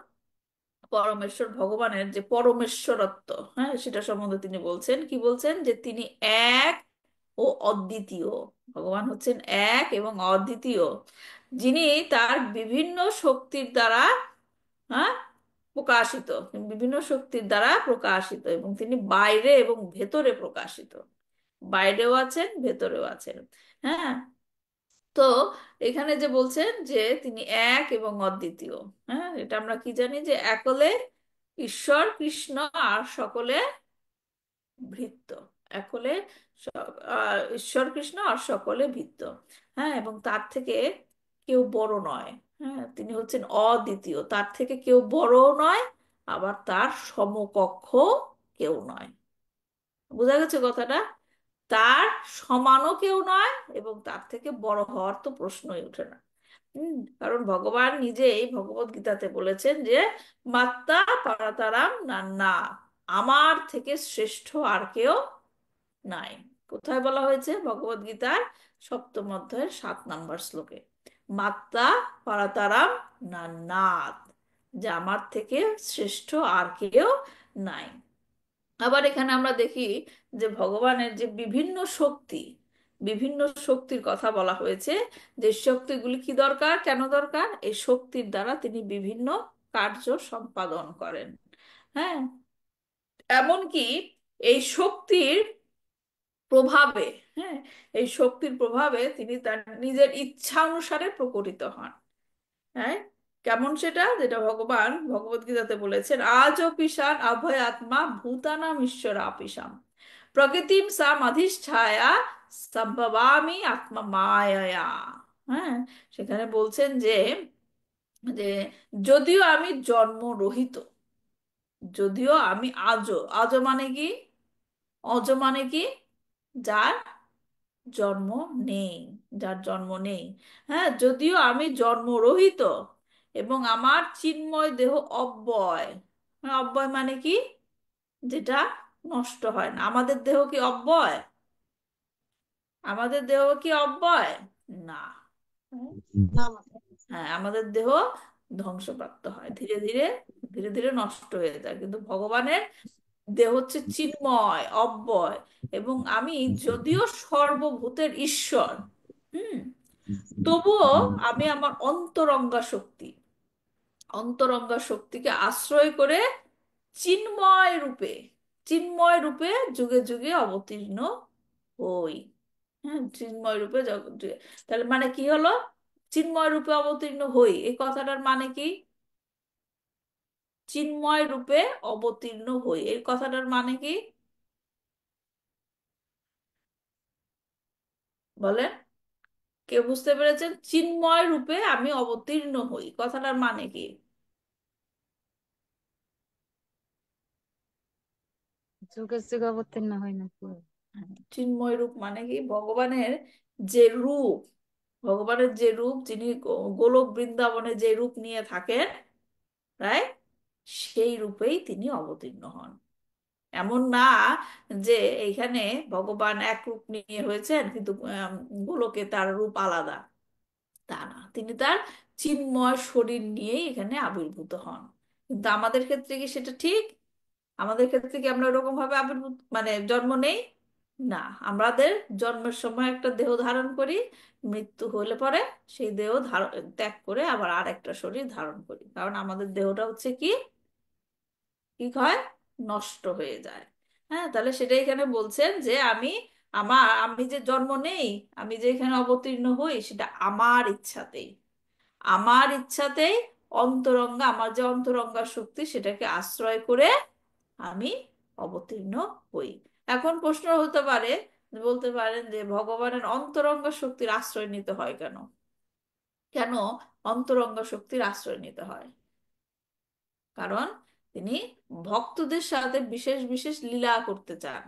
পরমেশ্বর ভগবানের যে পরমেশ্বরত্ব, হ্যাঁ, সেটা সম্বন্ধে তিনি বলছেন, কি বলছেন, যে তিনি এক ও অদ্বিতীয়। ভগবান হচ্ছেন এক এবং অদ্বিতীয়, যিনি তার বিভিন্ন শক্তির দ্বারা, হ্যাঁ, প্রকাশিত, বিভিন্ন শক্তির দ্বারা প্রকাশিত, এবং তিনি বাইরে এবং ভেতরে প্রকাশিত, বাইরেও আছেন ভেতরেও আছেন। হ্যাঁ, তো এখানে যে বলছেন যে তিনি এক এবং অদ্বিতীয়, হ্যাঁ, এটা আমরা কি জানি, যে একলে ঈশ্বর কৃষ্ণ আর সকলে ভৃত্য। একলে ঈশ্বর কৃষ্ণ আর সকলে ভৃত্য। হ্যাঁ, এবং তার থেকে কেউ বড় নয়। হ্যাঁ, তিনি হচ্ছেন অদ্বিতীয়, তার থেকে কেউ বড়ও নয়, আবার তার সমকক্ষ কেউ নয়। বোঝা গেছে কথাটা? তার সমানও কেউ নয় এবং তার থেকে বড় হওয়ার তো প্রশ্নই ওঠে না। কারণ ভগবান নিজেই ভগবত গীতাতে বলেছেন যে মাত্তা পারাতারাম নান্না, আমার থেকে শ্রেষ্ঠ আর কেউ নাই। কোথায় বলা হয়েছে? ভগবত গীতার সপ্তম অধ্যায়ের 7 নম্বর শ্লোকে, মাত্তা পারাতারাম নান্নাত, যে আমার থেকে শ্রেষ্ঠ আর কেউ নাই। আবার এখানে আমরা দেখি যে ভগবানের যে বিভিন্ন শক্তি, বিভিন্ন শক্তির কথা বলা হয়েছে, যে শক্তিগুলি কি দরকার, কেন দরকার, এই শক্তির দ্বারা তিনি বিভিন্ন কার্য সম্পাদন করেন। হ্যাঁ, এমনকি এই শক্তির প্রভাবে, হ্যাঁ, এই শক্তির প্রভাবে তিনি তার নিজের ইচ্ছা অনুসারে প্রকটিত হন। হ্যাঁ, কেমন সেটা, যেটা ভগবান ভগবত গীতাতে বলেছেন, আজ পিশান অভয় আত্মা ভূতানাম ঈশ্বর আপিসাম প্রকৃতিম সাম অধিষ্ঠায়া সম্ভবামি আত্মা মায়া। হ্যাঁ, সেখানে বলছেন যে যে যদিও আমি জন্মরহিত, যদিও আমি আজো, আজো মানে কি, অজ মানে কি, যার জন্ম নেই, যার জন্ম নেই। হ্যাঁ, যদিও আমি জন্মরহিত এবং আমার চিন্ময় দেহ অব্যয়। হ্যাঁ, অব্যয় মানে কি, যেটা নষ্ট হয় না। আমাদের দেহ কি অব্যয়? আমাদের দেহ কি অব্যয়? না। হ্যাঁ, না মাতা। হ্যাঁ, আমাদের দেহ ধ্বংসপ্রাপ্ত হয় ধীরে ধীরে, ধীরে ধীরে নষ্ট হয়ে যায়, কিন্তু ভগবানের দেহ হচ্ছে চিন্ময় অব্যয়। এবং আমি যদিও সর্বভূতের ঈশ্বর, হুম, তবুও আমি আমার অন্তরঙ্গা শক্তি, অন্তরঙ্গা শক্তিকে আশ্রয় করে চিন্ময় রূপে, চিন্ময় রূপে যুগে যুগে অবতীর্ণ হই। হ্যাঁ, চিন্ময় রূপে যুগে, তাহলে মানে কি হলো, চিন্ময় রূপে অবতীর্ণ হই এই কথাটার মানে কি, চিন্ময় রূপে অবতীর্ণ হই এই কথাটার মানে কি বলেন? কেউ বুঝতে পেরেছেন? চিন্ময় রূপে আমি অবতীর্ণ হই কথাটার মানে কি? যুগে যুগে অবতীর্ণ হয় নাকি? চিন্ময় রূপ মানে কি, ভগবানের যে রূপ, ভগবানের যে রূপ, যিনি গোলক বৃন্দাবনে যে রূপ নিয়ে থাকেন, রাইট, সেই রূপেই তিনি অবতীর্ণ হন। এমন না যে এইখানে ভগবান এক রূপ নিয়ে হয়েছেন কিন্তু গোলকে তার রূপ আলাদা, তা না, তিনি তার চিন্ময় শরীর নিয়েই এখানে আবির্ভূত হন। কিন্তু আমাদের ক্ষেত্রে কি সেটা ঠিক? আমাদের ক্ষেত্রে কি আমরা ওরকম ভাবে আবির্ভূত, মানে জন্ম নেই? না, আমাদের জন্মের সময় একটা দেহ ধারণ করি, মৃত্যু হলে পরে সেই দেহ ত্যাগ করে আবার আর একটা শরীর ধারণ করি, কারণ আমাদের দেহটা হচ্ছে কি, কি হয়, নষ্ট হয়ে যায়। হ্যাঁ, তাহলে সেটা এখানে বলছেন যে আমি আমি যে জন্ম নেই, আমি যে এখানে অবতীর্ণ হই, সেটা আমার ইচ্ছাতেই। আমার ইচ্ছাতেই অন্তরঙ্গা, আমার যে অন্তরঙ্গা শক্তি, সেটাকে আশ্রয় করে আমি অবতীর্ণ হই। এখন প্রশ্ন হতে পারে, বলতে পারেন যে ভগবানের অন্তরঙ্গ শক্তির আশ্রয় নিতে হয় কেন? কেন অন্তরঙ্গ শক্তির আশ্রয় নিতে হয়? কারণ তিনি ভক্তদের সাথে বিশেষ বিশেষ লীলা করতে চান।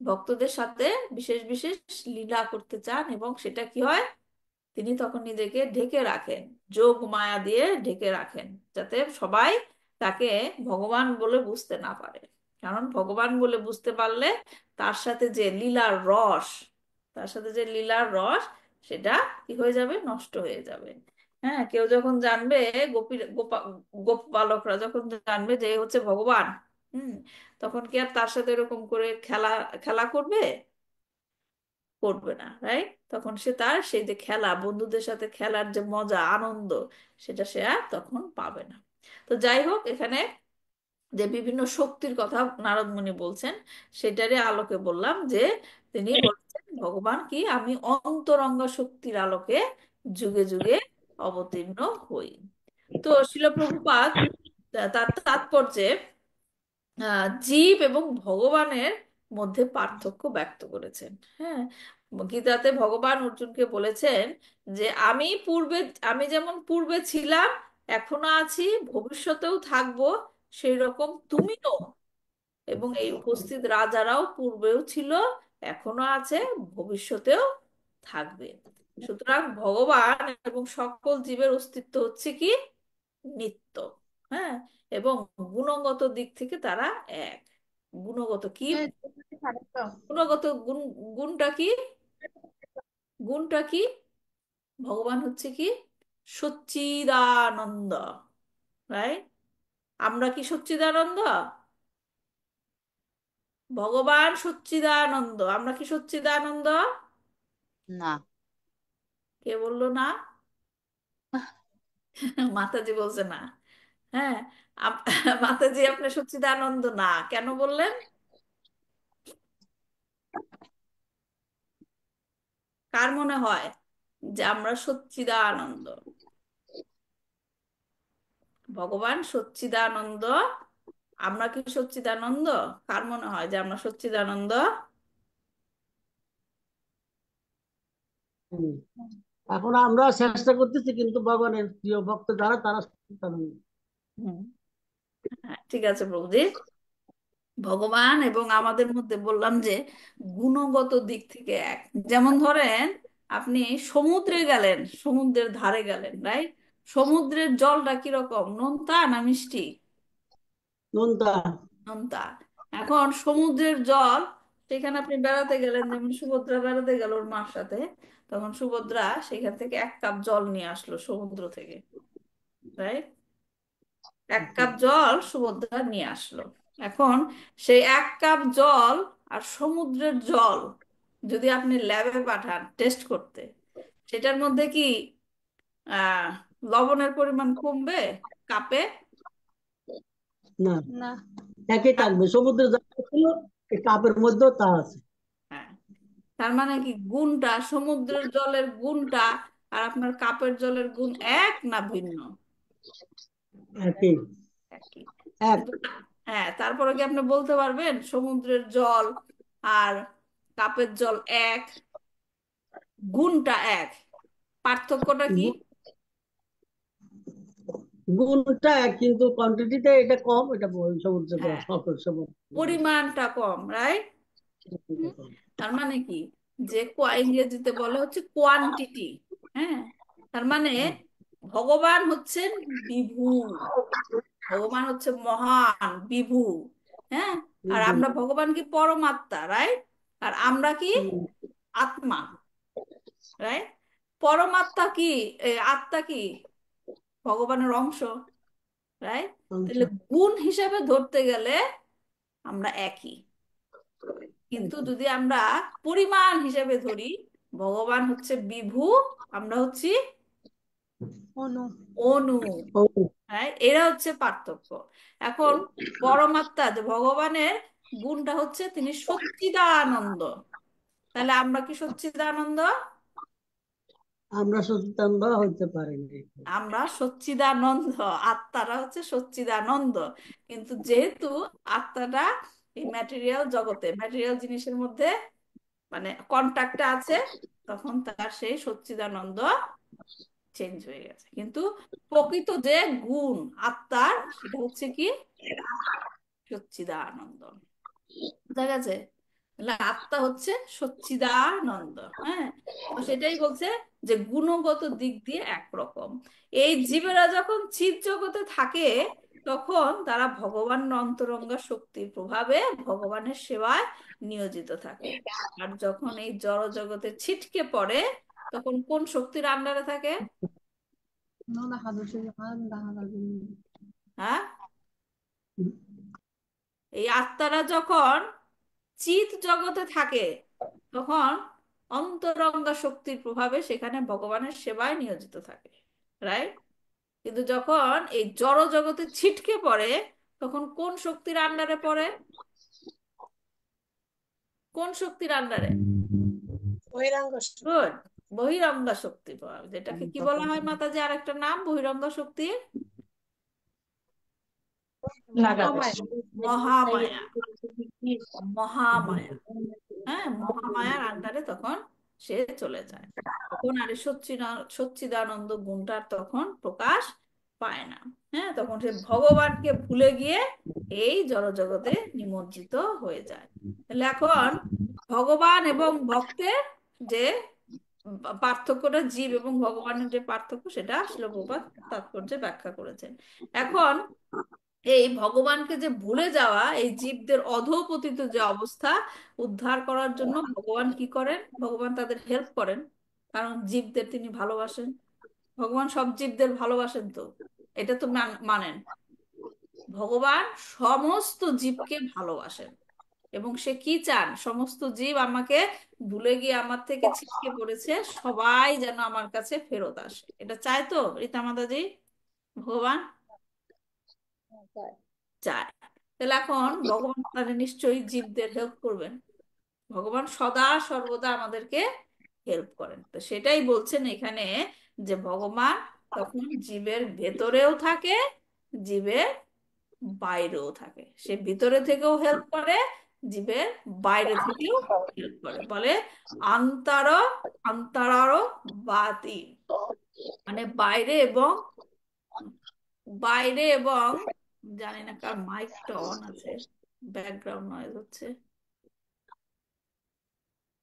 ভক্তদের সাথে বিশেষ বিশেষ লীলা করতে চান, এবং সেটা কি হয়, তিনি তখন নিজেকে ঢেকে রাখেন, যোগ মায়া দিয়ে ঢেকে রাখেন, যাতে সবাই তাকে ভগবান বলে বুঝতে না পারে। কারণ ভগবান বলে বুঝতে পারলে তার সাথে যে লীলার রস, তার সাথে যে লীলার রস, সেটা কি হয়ে যাবে, নষ্ট হয়ে যাবে। হ্যাঁ, কেউ যখন জানবে, গোপ বালকরা যখন জানবে যে এ হচ্ছে ভগবান, হুম, তখন কি আর তার সাথে এরকম করে খেলা খেলা করবে? করবে না, রাইট? তখন সে তার সেই যে খেলা, বন্ধুদের সাথে খেলার যে মজা আনন্দ, সেটা সে আর তখন পাবে না। তো যাই হোক, এখানে যে বিভিন্ন শক্তির কথা নারদ মুনি বলছেন, সেটারই আলোকে বললাম যে তিনি বলছেন ভগবান কি, আমি অন্তরঙ্গ শক্তির আলোকে যুগে যুগে অবতীর্ণ হই। তো শিল প্রভুপাদ তার তাৎপর্যে জীব এবং ভগবানের মধ্যে পার্থক্য ব্যক্ত করেছেন। হ্যাঁ, গীতাতে ভগবান অর্জুনকে বলেছেন যে আমি যেমন পূর্বে ছিলাম, এখনো আছি, ভবিষ্যতেও থাকবো, সেই রকম তুমিও, এবং এই উপস্থিত রাজারাও পূর্বেও ছিল, এখনো আছে, ভবিষ্যতেও থাকবে। সুতরাং ভগবান এবং সকল জীবের অস্তিত্ব হচ্ছে কি, নিত্য। হ্যাঁ, এবং গুণগত দিক থেকে তারা এক। গুণগত কি, গুণগত গুণটা কি, গুণটা কি, ভগবান হচ্ছে কি, সচ্চিদানন্দ, রাইট? আমরা কি সচ্চিদানন্দ? ভগবান সচ্চিদানন্দ, আমরা কি সচ্চিদানন্দ? না। কে বললো না? মাতাজি বলছে না। হ্যাঁ, আপ- মাতাজি আপনি সচ্চিদানন্দ না কেন বললেন? কার মনে হয় যে আমরা সচ্চিদানন্দ? ভগবান সচ্চিদানন্দ, আমরা কি সচ্চিদানন্দ? কার মনে হয় যে আমরা সচ্চিদানন্দ? হুম। এখন আমরা চেষ্টা করতেছি, কিন্তু ভগবানের প্রিয় ভক্ত যারা তারা সচেতন। হুম, হ্যাঁ, ঠিক আছে প্রভুজি। ভগবান এবং আমাদের মধ্যে বললাম যে গুণগত দিক থেকে এক। যেমন ধরেন, আপনি সমুদ্রে গেলেন, সমুদ্রের ধারে গেলেন, রাইট? সমুদ্রের জলটা কিরকম, নোনতা না মিষ্টি? নোনতা। নোনতা। এখন সমুদ্রের জল, সেখানে আপনি বেড়াতে গেলেন, যেমন সুভদ্রা বেড়াতে গেল ওর মার সাথে, তখন সুভদ্রা সেখান থেকে 1 কাপ জল নিয়ে আসলো সমুদ্র থেকে, রাইট? 1 কাপ জল সুভদ্রা নিয়ে আসলো। এখন সেই 1 কাপ জল আর সমুদ্রের জল যদি আপনি ল্যাবে পাঠান টেস্ট করতে, সেটার মধ্যে কি আহ লবণের পরিমাণ কমবে কাপে? না, না। একই থাকবে। সমুদ্রে যা ছিল এই কাপের মধ্যেও তা আছে। হ্যাঁ, তার মানে কি, গুণটা, সমুদ্রের জলের গুণটা আর আপনার কাপের জলের গুণ এক না ভিন্ন? একই। একই। এক। কিন্তু হ্যাঁ, তারপরে কি আপনি বলতে পারবেন সমুদ্রের জল আর কাপের জল এক, গুণটা এক, পার্থক্যটা কি? গুণটা এক, কিন্তু কোয়ান্টিটিতে এটা কম, এটা সমুদ্রে হ্যাঁ, সমুদ্র পরিমাণটা কম, রাইট? তার মানে কি, যে ইংরেজিতে বলে হচ্ছে কোয়ান্টিটি। হ্যাঁ, তার মানে ভগবান হচ্ছেন বিভু, ভগবান হচ্ছে মহান বিভু। হ্যাঁ, আর আমরা ভগবান কি পরমাত্মা, রাইট? আর আমরা কি আত্মা, রাইট? পরমাত্মা কি, আত্মা কি ভগবানের অংশ, রাইট? তাহলে গুণ হিসাবে ধরতে গেলে আমরা একই। কিন্তু যদি আমরা পরিমাণ হিসেবে ধরি, ভগবান হচ্ছে বিভু, আমরা হচ্ছি অনু। অনু। হ্যাঁ, এরা হচ্ছে পার্থক্য। এখন পরমাত্মা যে ভগবানের গুণটা হচ্ছে তিনি সচ্চিদানন্দ, তাহলে আমরা কি সচ্চিদানন্দ? আমরা সচিতানন্দ হইতে পারিনি। আমরা সচ্চিদানন্দ, আত্মারা হচ্ছে সচ্চিদানন্দ। কিন্তু যেহেতু আত্মাটা এই ম্যাটেরিয়াল জগতে, ম্যাটেরিয়াল জিনিসের মধ্যে মানে কন্ট্যাক্টে আছে, তখন তার সেই সচ্চিদানন্দ চেঞ্জ হয়ে গেছে। কিন্তু প্রকৃত যে গুণ আত্মার, সেটা হচ্ছে কি সচ্চিদানন্দ। বুঝা গেছে? তাহলে আত্মা হচ্ছে সচ্চিদানন্দ। হ্যাঁ, তো সেটাই বলছে যে গুণগত দিক দিয়ে একরকম। এই জীবেরা যখন চিৎ জগতে থাকে, তখন তারা ভগবানের অন্তরঙ্গা শক্তির প্রভাবে ভগবানের সেবায় নিয়োজিত থাকে। আর যখন এই জড় জগতে ছিটকে পড়ে, তখন কোন শক্তির আন্ডারে থাকে? হ্যাঁ, এই আত্মারা যখন চিৎ জগতে থাকে, তখন অন্তরঙ্গা শক্তির প্রভাবে সেখানে ভগবানের সেবায় নিয়োজিত থাকে, রাইট? কিন্তু যখন এই জড় জগতে ছিটকে পড়ে, তখন কোন শক্তির আন্ডারে পড়ে? কোন শক্তির আন্ডারে? বহিরাঙ্গ শক্তি। গুড, বহিরঙ্গা শক্তি প্রভাব, যেটাকে কি বলা হয় মাতাজি, আরেকটা নাম বহিরঙ্গা শক্তির? মহামায়া। মহামায়া, হ্যাঁ, মহামায়ার আন্ডারে তখন সে চলে যায়। তখন আর এই সচ্চিদানন্দ গুণটার তখন প্রকাশ পায় না। হ্যাঁ, তখন সে ভগবানকে ভুলে গিয়ে এই জড়জগতে নিমজ্জিত হয়ে যায়। তাহলে এখন ভগবান এবং ভক্তের যে পার্থক্যটা, জীব এবং ভগবানের যে পার্থক্য, সেটা শ্রীল প্রভুপাদ তাৎপর্যে ব্যাখ্যা করেছেন। এখন এই ভগবানকে যে ভুলে যাওয়া, এই জীবদের অধঃপতিত যে অবস্থা, উদ্ধার করার জন্য ভগবান কি করেন? ভগবান তাদের হেল্প করেন, কারণ জীবদের তিনি ভালোবাসেন। ভগবান সব জীবদের ভালোবাসেন, তো এটা তো মানেন। ভগবান সমস্ত জীবকে ভালোবাসেন, এবং সে কি চান? সমস্ত জীব আমাকে ভুলে গিয়ে আমার থেকে ছিটকে পড়েছে, সবাই যেন আমার কাছে ফেরত আসে, এটা চায় তো রীতা মাতাজি, ভগবান চায়। তাহলে এখন ভগবান তাহলে নিশ্চয়ই জীবদের হেল্প করবেন। ভগবান সদা সর্বদা আমাদেরকে হেল্প করেন। তো সেটাই বলছেন এখানে, যে ভগবান তখন জীবের ভেতরেও থাকে, জীবের বাইরেও থাকে। সে ভিতরে থেকেও হেল্প করে, জীবের বাইরে থেকেও হেল্প করে। বলে আন্তর অন্তরার বাতি, মানে বাইরে এবং বাইরে এবং, জানি না কার মাইকটা অন আছে, ব্যাকগ্রাউন্ড নয়েজ হচ্ছে।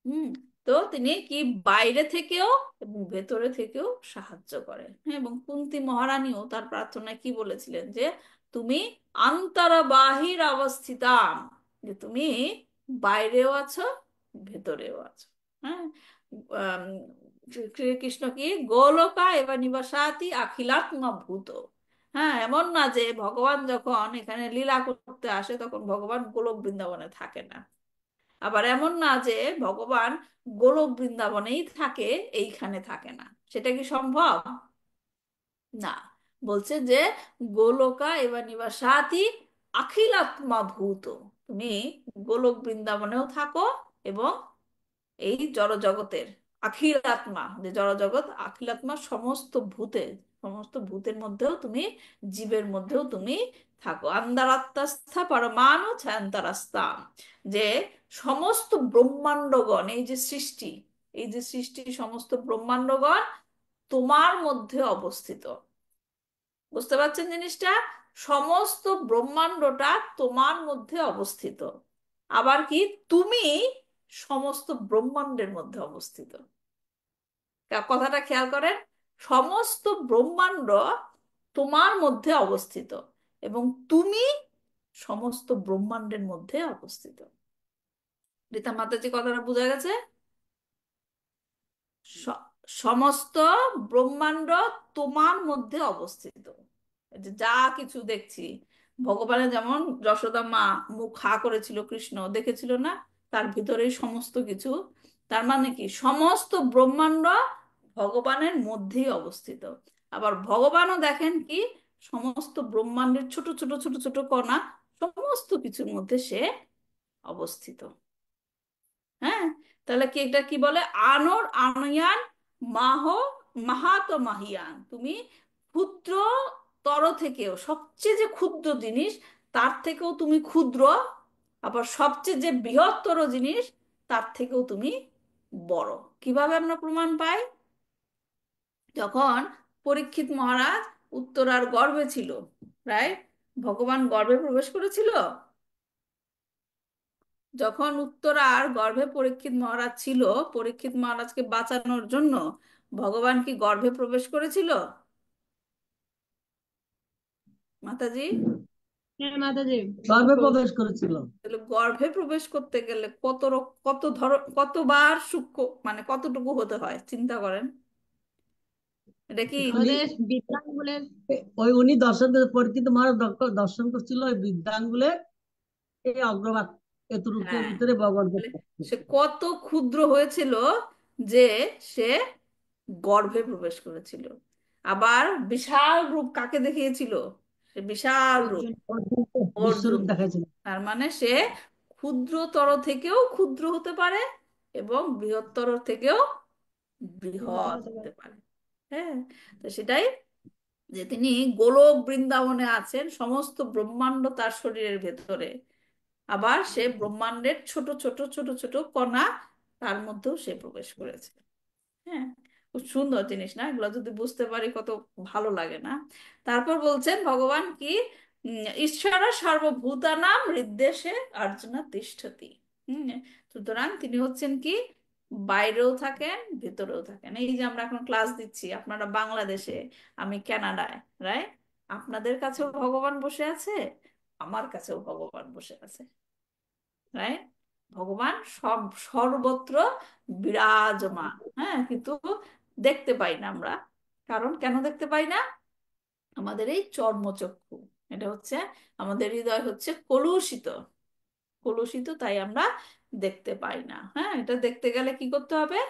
হুম, তো তিনি কি বাইরে থেকেও এবং ভেতরে থেকেও সাহায্য করেন। হ্যাঁ, এবং কুন্তী মহারানীও তার প্রার্থনায় কি বলেছিলেন? যে তুমি অন্তর বাহির অবস্থিতাম, যে তুমি বাইরেও আছো, ভেতরেও আছো। হ্যাঁ, আম, শ্রীকৃষ্ণ কি গোলকা এবার নিবাসাতি আখিলাত্মা ভূত। হ্যাঁ, এমন না যে ভগবান যখন এখানে লীলা করতে আসে, তখন ভগবান গোলক বৃন্দাবনে থাকে না। আবার এমন না যে ভগবান গোলক বৃন্দাবনেই থাকে, এইখানে থাকে না। সেটা কি সম্ভব? না। বলছে যে গোলকা এবার নিবাসাতি আখিলাত্মা ভূত, তুমি গোলক বৃন্দাবনেও থাকো, এবং এই জড়জগতের আখিল আত্মা, যে জড়জগৎ আখিল আত্মা, সমস্ত ভূতে, সমস্ত ভূতের মধ্যেও তুমি, জীবের মধ্যেও তুমি থাকো। আন্দারাত্মাস্থা পরমাণু ছায়ান্তরাস্তাম, যে সমস্ত ব্রহ্মাণ্ডগণ, এই যে সৃষ্টি, এই যে সৃষ্টি, সমস্ত ব্রহ্মাণ্ডগণ তোমার মধ্যে অবস্থিত। বুঝতে পারছেন জিনিসটা? সমস্ত ব্রহ্মাণ্ডটা তোমার মধ্যে অবস্থিত। আবার কি, তুমি সমস্ত ব্রহ্মাণ্ডের মধ্যে অবস্থিত। কথাটা খেয়াল করেন, সমস্ত ব্রহ্মাণ্ড তোমার মধ্যে অবস্থিত, এবং তুমি সমস্ত ব্রহ্মাণ্ডের মধ্যে অবস্থিত। রীতা মাতাজি, কথাটা বোঝা গেছে? স- সমস্ত ব্রহ্মাণ্ড তোমার মধ্যে অবস্থিত। এই যে যা কিছু দেখছি, ভগবানের যেমন যশোদা মা মুখ হা করেছিল, কৃষ্ণ দেখেছিল না, তার ভিতরেই সমস্ত কিছু। তার মানে কি, সমস্ত ব্রহ্মাণ্ড ভগবানের মধ্যেই অবস্থিত। আবার ভগবানও দেখেন কি, সমস্ত ব্রহ্মাণ্ডের ছোট ছোট ছোট ছোট কণা, সমস্ত কিছুর মধ্যে সে অবস্থিত। হ্যাঁ, তাহলে কি এটা কি বলে? আনর আনয়ান মাহ মাহাত মাহিয়ান, তুমি ক্ষুদ্র তর থেকেও, সবচেয়ে যে ক্ষুদ্র জিনিস তার থেকেও তুমি ক্ষুদ্র, আবার সবচেয়ে যে বৃহত্তর জিনিস তার থেকেও তুমি বড়। কিভাবে আমরা প্রমাণ পাই? যখন পরীক্ষিত মহারাজ উত্তরার গর্ভে ছিল, রাইট, ভগবান গর্ভে প্রবেশ করেছিল। যখন উত্তরার গর্ভে পরীক্ষিত মহারাজ ছিল, পরীক্ষিত মহারাজকে বাঁচানোর জন্য ভগবান কি গর্ভে প্রবেশ করেছিল মাতাজি? হ্যাঁ মাতাজি। গর্ভে প্রবেশ করেছিল। তাহলে গর্ভে প্রবেশ করতে গেলে কত কতবার সূক্ষ্ম, মানে কতটুকু হতে হয় চিন্তা করেন। এটা কি উনি আমাদের বিদ্যাঙ্গুলের উনি দর্শন পরীক্ষিত মহারাজ দর্শন করছিল ওই বৃদ্ধাঙ্গুলের এই অগ্রভাগ, এতটুকুর হ্যাঁ, ভিতরে ভগবান তাহলে সে কত ক্ষুদ্র হয়েছিল যে সে গর্ভে প্রবেশ করেছিল। আবার বিশাল রূপ কাকে দেখিয়েছিল? সে বিশাল রূপ অর্জুন। বিশ্বরূপ অর্জুন। দেখাইছিল। তার মানে সে ক্ষুদ্রতর থেকেও ক্ষুদ্র হতে পারে এবং বৃহত্তর থেকেও বৃহৎ হতে হতে পারে। পারে। হ্যাঁ, তো সেটাই, যে তিনি গোলক বৃন্দাবনে আছেন, সমস্ত ব্রহ্মাণ্ড তার শরীরের ভেতরে, আবার সে ব্রহ্মাণ্ডের ছোট ছোট ছোট ছোট কণা, তার মধ্যেও সে প্রবেশ করেছে। হ্যাঁ, খুব সুন্দর জিনিস না এগুলো? যদি বুঝতে পারি কত ভালো লাগে না? তারপর বলছেন ভগবান কি, ঈশ্বর সর্বভূতানাম হৃদ্দেশে অর্জুন তিষ্ঠতি। হম, সুতরাং তিনি হচ্ছেন কি, বাইরেও থাকেন ভেতরেও থাকেন। এই যে আমরা এখন ক্লাস দিচ্ছি, আপনারা বাংলাদেশে, আমি কানাডায়, রাইট, আপনাদের কাছেও ভগবান বসে আছে, আমার কাছেও ভগবান বসে আছে, রাইট। ভগবান সব সর্বত্র বিরাজমান। হ্যাঁ, কিন্তু দেখতে পাই না আমরা। কারণ কেন দেখতে পাই না? আমাদের এই চর্মচক্ষু, এটা হচ্ছে, আমাদের হৃদয় হচ্ছে কলুষিত, কলুষিত, তাই আমরা দেখতে পাই না। হ্যাঁ, এটা দেখতে গেলে কি করতে হবে?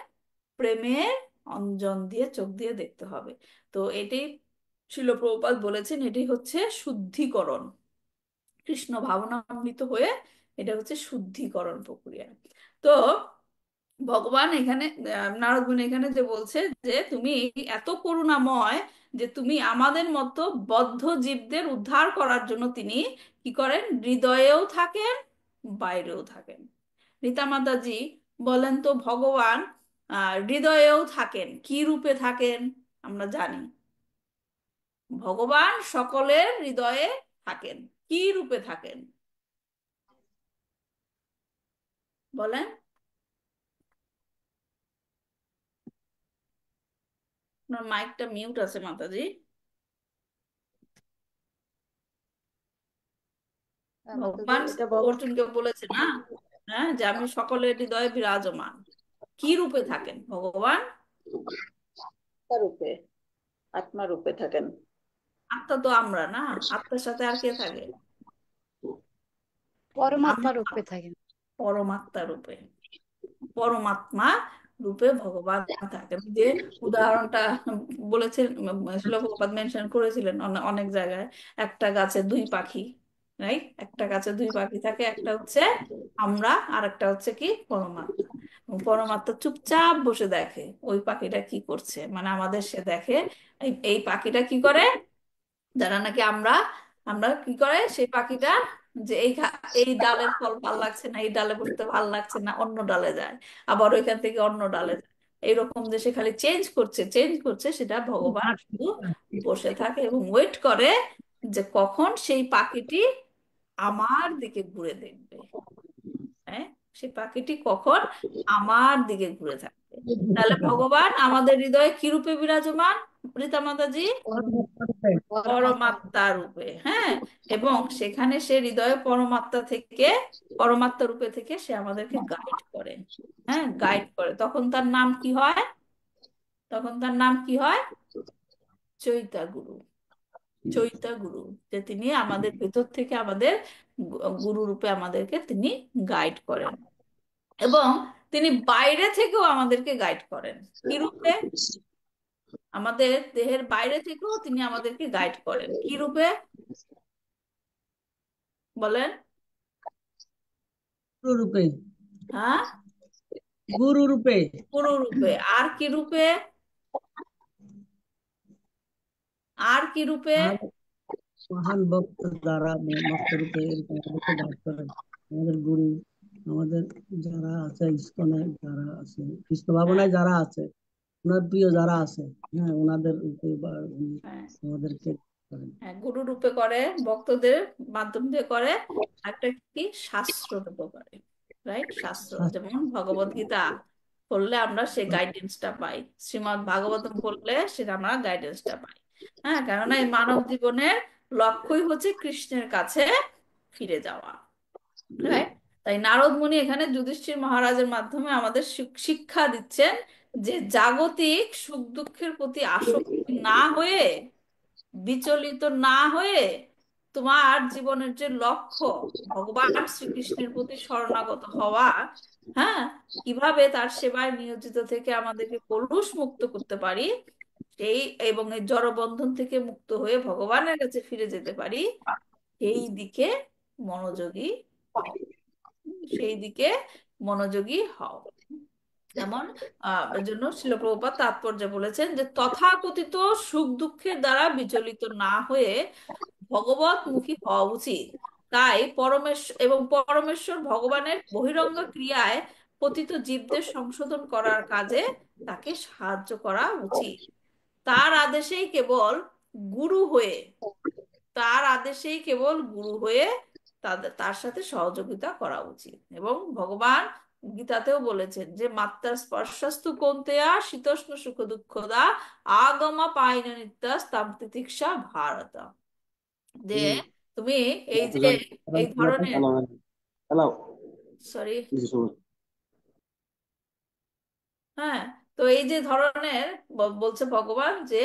প্রেমের অঞ্জন দিয়ে, চোখ দিয়ে দেখতে হবে। তো এটাই শিল প্রভুপাদ বলেছেন, এটাই হচ্ছে শুদ্ধিকরণ। কৃষ্ণ ভাবনামৃত হয়ে এটা হচ্ছে শুদ্ধিকরণ প্রক্রিয়া। তো ভগবান এখানে, নারদ মুনি এখানে যে বলছে যে তুমি এত করুণাময় যে তুমি আমাদের মতো বদ্ধ জীবদের উদ্ধার করার জন্য তিনি কি করেন? হৃদয়েও থাকেন, বাইরেও থাকেন। রীতা মাতাজি বলেন তো, ভগবান হৃদয়েও থাকেন, কি রূপে থাকেন? আমরা জানি ভগবান সকলের হৃদয়ে থাকেন, কি রূপে থাকেন বলেন? আপনার মাইকটা মিউট আছে মাতাজি। মাতাজি ভগবান এটা ভগবান অর্জুনকে বলেছে না, হ্যাঁ, যে আমি সকলের হৃদয়ে বিরাজমান। কি রূপে থাকেন ভগবান? রূপে, আত্মা রূপে থাকেন। আত্মা তো আমরা না, আত্মার সাথে আর কে থাকে? পরমাত্মা আমরা রূপে থাকেন। পরমাত্মা রূপে, পরমাত্মা রূপে ভগবান থাকেন। যে উদাহরণটা বলেছেন, শিল প্রভুপাদ মেনশন করেছিলেন অনেক জায়গায়, একটা গাছে দুই পাখি, রাইট, একটা গাছে দুই পাখি থাকে, একটা হচ্ছে আমরা, আর একটা হচ্ছে কি, পরমাত্মা। এবং পরমাত্মা চুপচাপ বসে দেখে ওই পাখিটা কি করছে, মানে আমাদের সে দেখে। এই পাখিটা কি করে, যারা নাকি আমরা, আমরা কি করে সেই পাখিটা, যে এই ডালের ফল ভাল লাগছে না, এই ডালে বসতে ভাল লাগছে না, অন্য ডালে যায়, আবার ওইখান থেকে অন্য ডালে যায়। এইরকম যে সে খালি চেঞ্জ করছে চেঞ্জ করছে, সেটা ভগবান শুধু বসে থাকে এবং ওয়েট করে যে কখন সেই পাখিটি আমার দিকে ঘুরে দেখবে। হ্যাঁ, সেই পাখিটি কখন আমার দিকে ঘুরে থাকবে। তাহলে ভগবান আমাদের হৃদয়ে কি রূপে বিরাজমান রীতা মাতাজি? পরমাত্মা রূপে। পরমাত্মা রূপে। হ্যাঁ, এবং সেখানে সে হৃদয়ে পরমাত্মা থেকে, পরমাত্মা রূপে থেকে সে আমাদেরকে গাইড করে। হ্যাঁ, গাইড করে। তখন তার নাম কি হয়? তখন তার নাম কি হয়? চৈতা গুরু। চৈতা গুরু, যে তিনি আমাদের ভেতর থেকে আমাদের গুরু রূপে আমাদেরকে তিনি গাইড করেন। এবং তিনি বাইরে থেকেও আমাদেরকে গাইড করেন। কি রূপে? আমাদের দেহের বাইরে থেকেও তিনি আমাদেরকে গাইড করেন। কি রূপে বলেন? রূপে। হ্যাঁ, গুরু রূপে। গুরু রূপে। আর কি রূপে? আর কি রূপে? আর মহান ভক্ত দ্বারা ভক্ত রূপে এরকম আমাদেরকে দান করেন আমাদের গুরু, আমাদের যারা আছে ইসকনে, যারা আছে কৃষ্ণ হ্যাঁ, ভাবনায় যারা আছে, ওনার প্রিয় যারা আছে, হ্যাঁ ওনাদের রূপে বা উনি হ্যাঁ, আমাদেরকে করেন। হ্যাঁ, গুরু রূপে করে, ভক্তদের মাধ্যম দিয়ে করে। একটা কি শাস্ত্র রূপে করে, রাইট? শাস্ত্র, যেমন ভগবত গীতা পড়লে আমরা সেই গাইডেন্সটা পাই, শ্রীমদ্ ভাগবতম পড়লে সেটা আমরা গাইডেন্সটা পাই। হ্যাঁ, কেননা এই মানব জীবনের লক্ষ্যই হচ্ছে কৃষ্ণের কাছে ফিরে যাওয়া, রাইট? তাই নারদ মুনি এখানে যুধিষ্ঠির মহারাজের মাধ্যমে আমাদের শিক্ষা দিচ্ছেন যে জাগতিক সুখ দুঃখের প্রতি আসক্তি না হয়ে, বিচলিত না হয়ে, তোমার জীবনের যে লক্ষ্য ভগবান শ্রীকৃষ্ণের প্রতি শরণাগত হওয়া, হ্যাঁ, কিভাবে তার সেবায় নিয়োজিত থেকে আমাদেরকে কলুষ মুক্ত করতে পারি, সেই এবং এই জড়বন্ধন থেকে মুক্ত হয়ে ভগবানের কাছে ফিরে যেতে পারি, সেই দিকে মনোযোগী হও। সেই দিকে মনোযোগী হও। যেমন এর জন্য শিল প্রভুপাদ তাৎপর্য বলেছেন যে তথাকথিত সুখ দুঃখের দ্বারা বিচলিত না হয়ে ভগবত মুখী হওয়া উচিত। তাই পরমেশ্বর ভগবানের বহিরঙ্গ ক্রিয়ায় পতিত জীবদের সংশোধন করার কাজে তাকে সাহায্য করা উচিত। তার আদেশেই কেবল গুরু হয়ে তার আদেশেই কেবল গুরু হয়ে তার সাথে সহযোগিতা করা উচিত। এবং ভগবান গীতাতেও বলেছেন যে মাত্রা স্পর্শস্তু কৌন্তেয়া শীতোষ্ণ সুখ দুঃখদা আগমা পাইন নিত্যাস্তাম তিতিক্ষা ভারত। যে তুমি এই যে এই ধরনের, সরি, হ্যাঁ, তো এই যে ধরনের বলছে ভগবান যে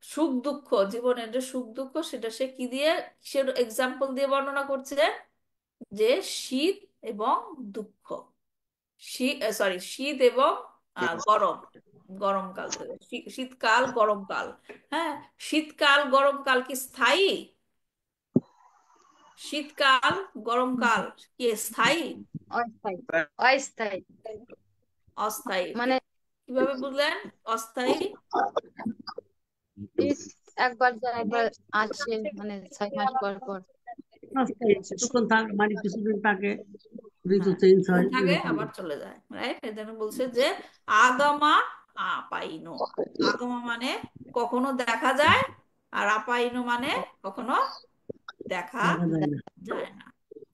সুখ দুঃখ, জীবনের যে সুখ দুঃখ, সেটা সে কি দিয়ে, কিসের এক্সাম্পল দিয়ে বর্ণনা করছে? যে শীত এবং দুঃখ, শীত এবং গরম, গরমকাল থেকে শীতকাল গরমকাল। হ্যাঁ, শীতকাল গরমকাল কি স্থায়ী? শীতকাল গরমকাল কি স্থায়ী? অস্থায়ী। অস্থায়ী অস্থায়ী। মানে কিভাবে বুঝলেন অস্থায়ী? শীত একবার যায় একবার আসে, মানে 6 মাস পর পর। কিছুক্ষণ থাকে, মানে কিছুদিন থাকে, ঋতু হ্যাঁ, চেঞ্জ হয় থাকে এরকম। আবার চলে যায়, রাইট? এই জন্য বলছে যে আগমা আপাইনো। আগমা মানে কখনো দেখা যায়, আর আপাইনো মানে কখনো দেখা দেখা যায় না। যায় না।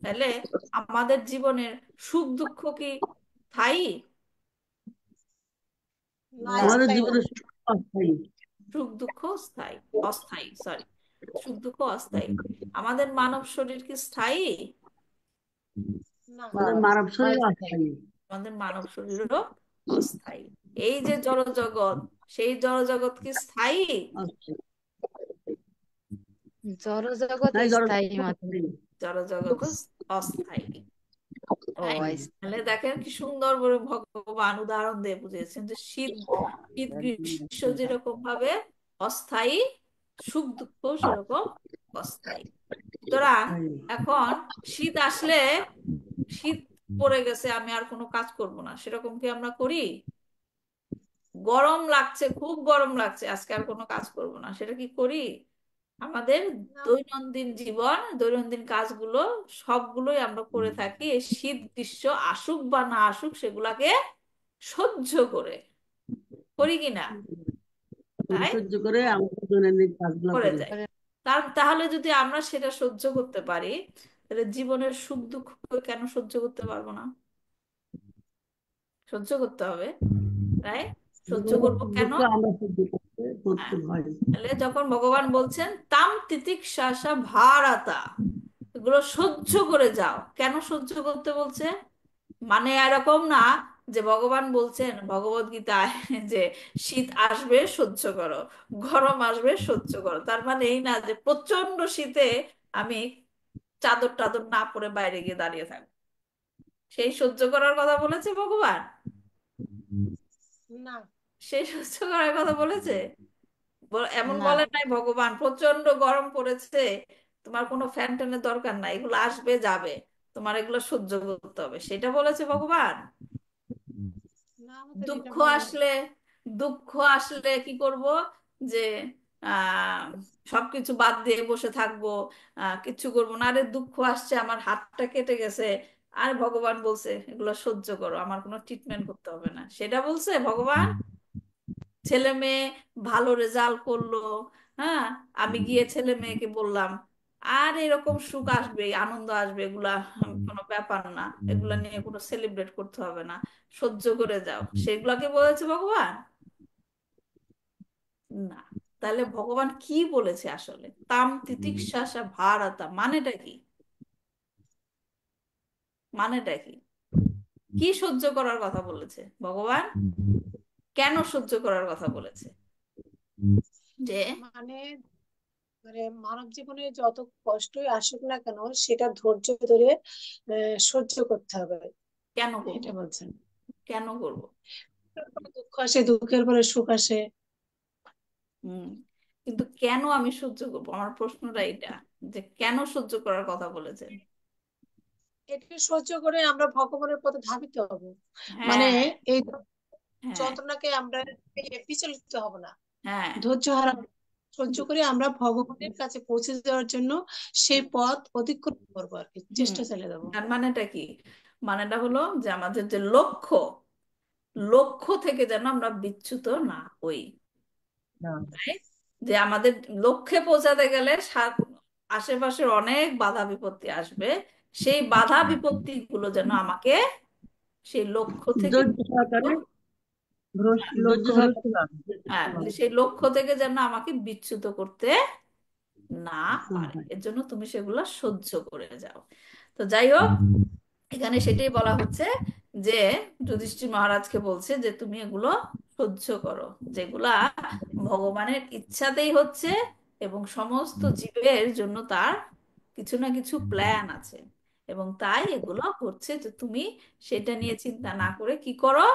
তাহলে আমাদের জীবনের সুখ দুঃখ কি স্থায়ী? না, আমাদের স্থায়ী না। জীবনে সুখ অস্থায়ী। সুখ দুঃখ স্থায়ী, অস্থায়ী, সরি, সুখ দুঃখ অস্থায়ী। আমাদের মানব শরীর কি স্থায়ী? না, আমাদের মানব শরীর অস্থায়ী। অস্থায়ী। আমাদের মানব শরীরও অস্থায়ী। এই যে জড়জগৎ, সেই জড়জগৎ কি স্থায়ী? অস্থায়ী। জড়জগৎ তাই স্থায়ী জড়জগৎ মাত্র। অস্থায়ী। জড়জগৎ অস্থায়ী। ও Right? তাহলে দেখেন কি সুন্দর করে ভগবান উদাহরণ দিয়ে বুঝিয়েছেন যে শীত শীত গ্রীষ্ম যেরকম ভাবে অস্থায়ী, সুখ দুঃখ সেরকম অস্থায়ী। সুতরাং অস্থায়ী। এখন শীত আসলে, শীত পড়ে গেছে, আমি আর কোনো কাজ করব না, সেরকম কি আমরা করি? গরম লাগছে, খুব গরম লাগছে, আজকে আর কোনো কাজ করব না, সেটা কি করি? আমাদের না, দৈনন্দিন জীবন, দৈনন্দিন কাজগুলো সবগুলোই আমরা করে থাকি এই শীত গ্রীষ্ম আসুক বা না আসুক সেগুলাকে সহ্য করে, করি কি না? তাই সহ্য করে আমাদের দৈনন্দিন কাজগুলো করে করি। যাই। তাহলে যদি আমরা সেটা সহ্য করতে পারি, তাহলে জীবনের সুখ দুঃখ কেন সহ্য করতে পারবো না? সহ্য করতে হবে, তাই সহ্য জীবনের করব সুখ কেন? দুঃখ আমরা সহ্য করতে হ্যাঁ, হয়। তাহলে যখন ভগবান বলছেন তাম তিতিক্ষাসা ভারাতা, এগুলো সহ্য করে যাও, কেন সহ্য করতে বলছে? মানে এরকম না যে ভগবান বলছেন ভগবত গীতায় যে শীত আসবে সহ্য করো, গরম আসবে সহ্য করো, তার মানে এই না যে প্রচন্ড শীতে আমি চাদর টাদর না পরে বাইরে গিয়ে দাঁড়িয়ে থাকবো, সেই সহ্য করার কথা বলেছে ভগবান? না, সেই সহ্য করার কথা বলেছে? এমন না, বলে নাই ভগবান প্রচন্ড গরম পড়েছে, তোমার কোনো ফ্যান ট্যানের দরকার নাই, এগুলো আসবে যাবে, তোমার এগুলো সহ্য করতে হবে, সেটা বলেছে ভগবান? না, আমাদের এটা দুঃখ বলা নেই। আসলে দুঃখ আসলে কি করব? যে আহ সবকিছু বাদ দিয়ে বসে থাকবো, কিচ্ছু করবো না। আরে দুঃখ আসছে, আমার হাতটা কেটে গেছে, আর ভগবান বলছে এগুলো সহ্য করো, আমার কোনো ট্রিটমেন্ট করতে হবে না, সেটা বলছে ভগবান। ছেলে মেয়ে ভালো রেজাল্ট করলো, হ্যাঁ, আমি গিয়ে ছেলে মেয়েকে বললাম, আর এরকম সুখ আসবে, আনন্দ আসবে, এগুলা কোনো ব্যাপার না, এগুলা নিয়ে কোনো সেলিব্রেট করতে হবে না, সহ্য করে যাও, সেগুলাকে বলেছে ভগবান? না। তাহলে ভগবান কি বলেছে আসলে? তাম তিতিক্ষাসা ভারতা মানেটা কি? মানেটা কি? কি সহ্য করার কথা বলেছে ভগবান? কেন সহ্য করার কথা বলেছে? যে মানে মানে মানব জীবনে যত কষ্টই আসুক না কেন সেটা ধৈর্য ধরে সহ্য করতে হবে, কেন করব? এটা বলছেন। কেন করব? দুঃখ আসে, দুঃখের পরে সুখ আসে। হুম। কিন্তু কেন আমি সহ্য করবো? আমার প্রশ্নটা এটা, যে কেন সহ্য করার কথা বলেছেন? এটাকে সহ্য করে আমরা ভগবানের পথে ধাবিত হব। মানে হ্যাঁ, এই হ্যাঁ, যন্ত্রণাকে আমরা বিচলিত হব না, হ্যাঁ। ধৈর্য হারাবো না। সহ্য করে আমরা ভগবানের কাছে পৌঁছে যাওয়ার জন্য সেই পথ অতিক্রম করবো আর কি, হুম। চেষ্টা চালিয়ে যাবো। তার মানেটা কি? মানেটা হলো যে আমাদের যে লক্ষ্য, লক্ষ্য থেকে যেন আমরা বিচ্যুত না হই। না। তাই? যে আমাদের লক্ষ্যে পৌঁছাতে গেলে আশেপাশের অনেক বাধা বিপত্তি আসবে, সেই বাধা বিপত্তি গুলো যেন আমাকে সেই লক্ষ্য থেকে ধৈর্য বিচ্যুত, সহকারে ধৈর্য লক্ষ্য ধরে ভ্রষ্ট না। হ্যাঁ, সেই লক্ষ্য থেকে যেন আমাকে বিচ্যুত করতে না না পারে, হয়। এর জন্য তুমি সেগুলো সহ্য করে যাও। তো যাই হোক, এখানে সেটাই বলা হচ্ছে যে যুধিষ্ঠির মহারাজকে বলছে যে তুমি এগুলো সহ্য করো, যেগুলা ভগবানের ইচ্ছাতেই হচ্ছে, এবং সমস্ত জীবের জন্য তার কিছু না কিছু প্ল্যান আছে, এবং তাই এগুলো হচ্ছে, যে তুমি সেটা নিয়ে চিন্তা না করে কি করো?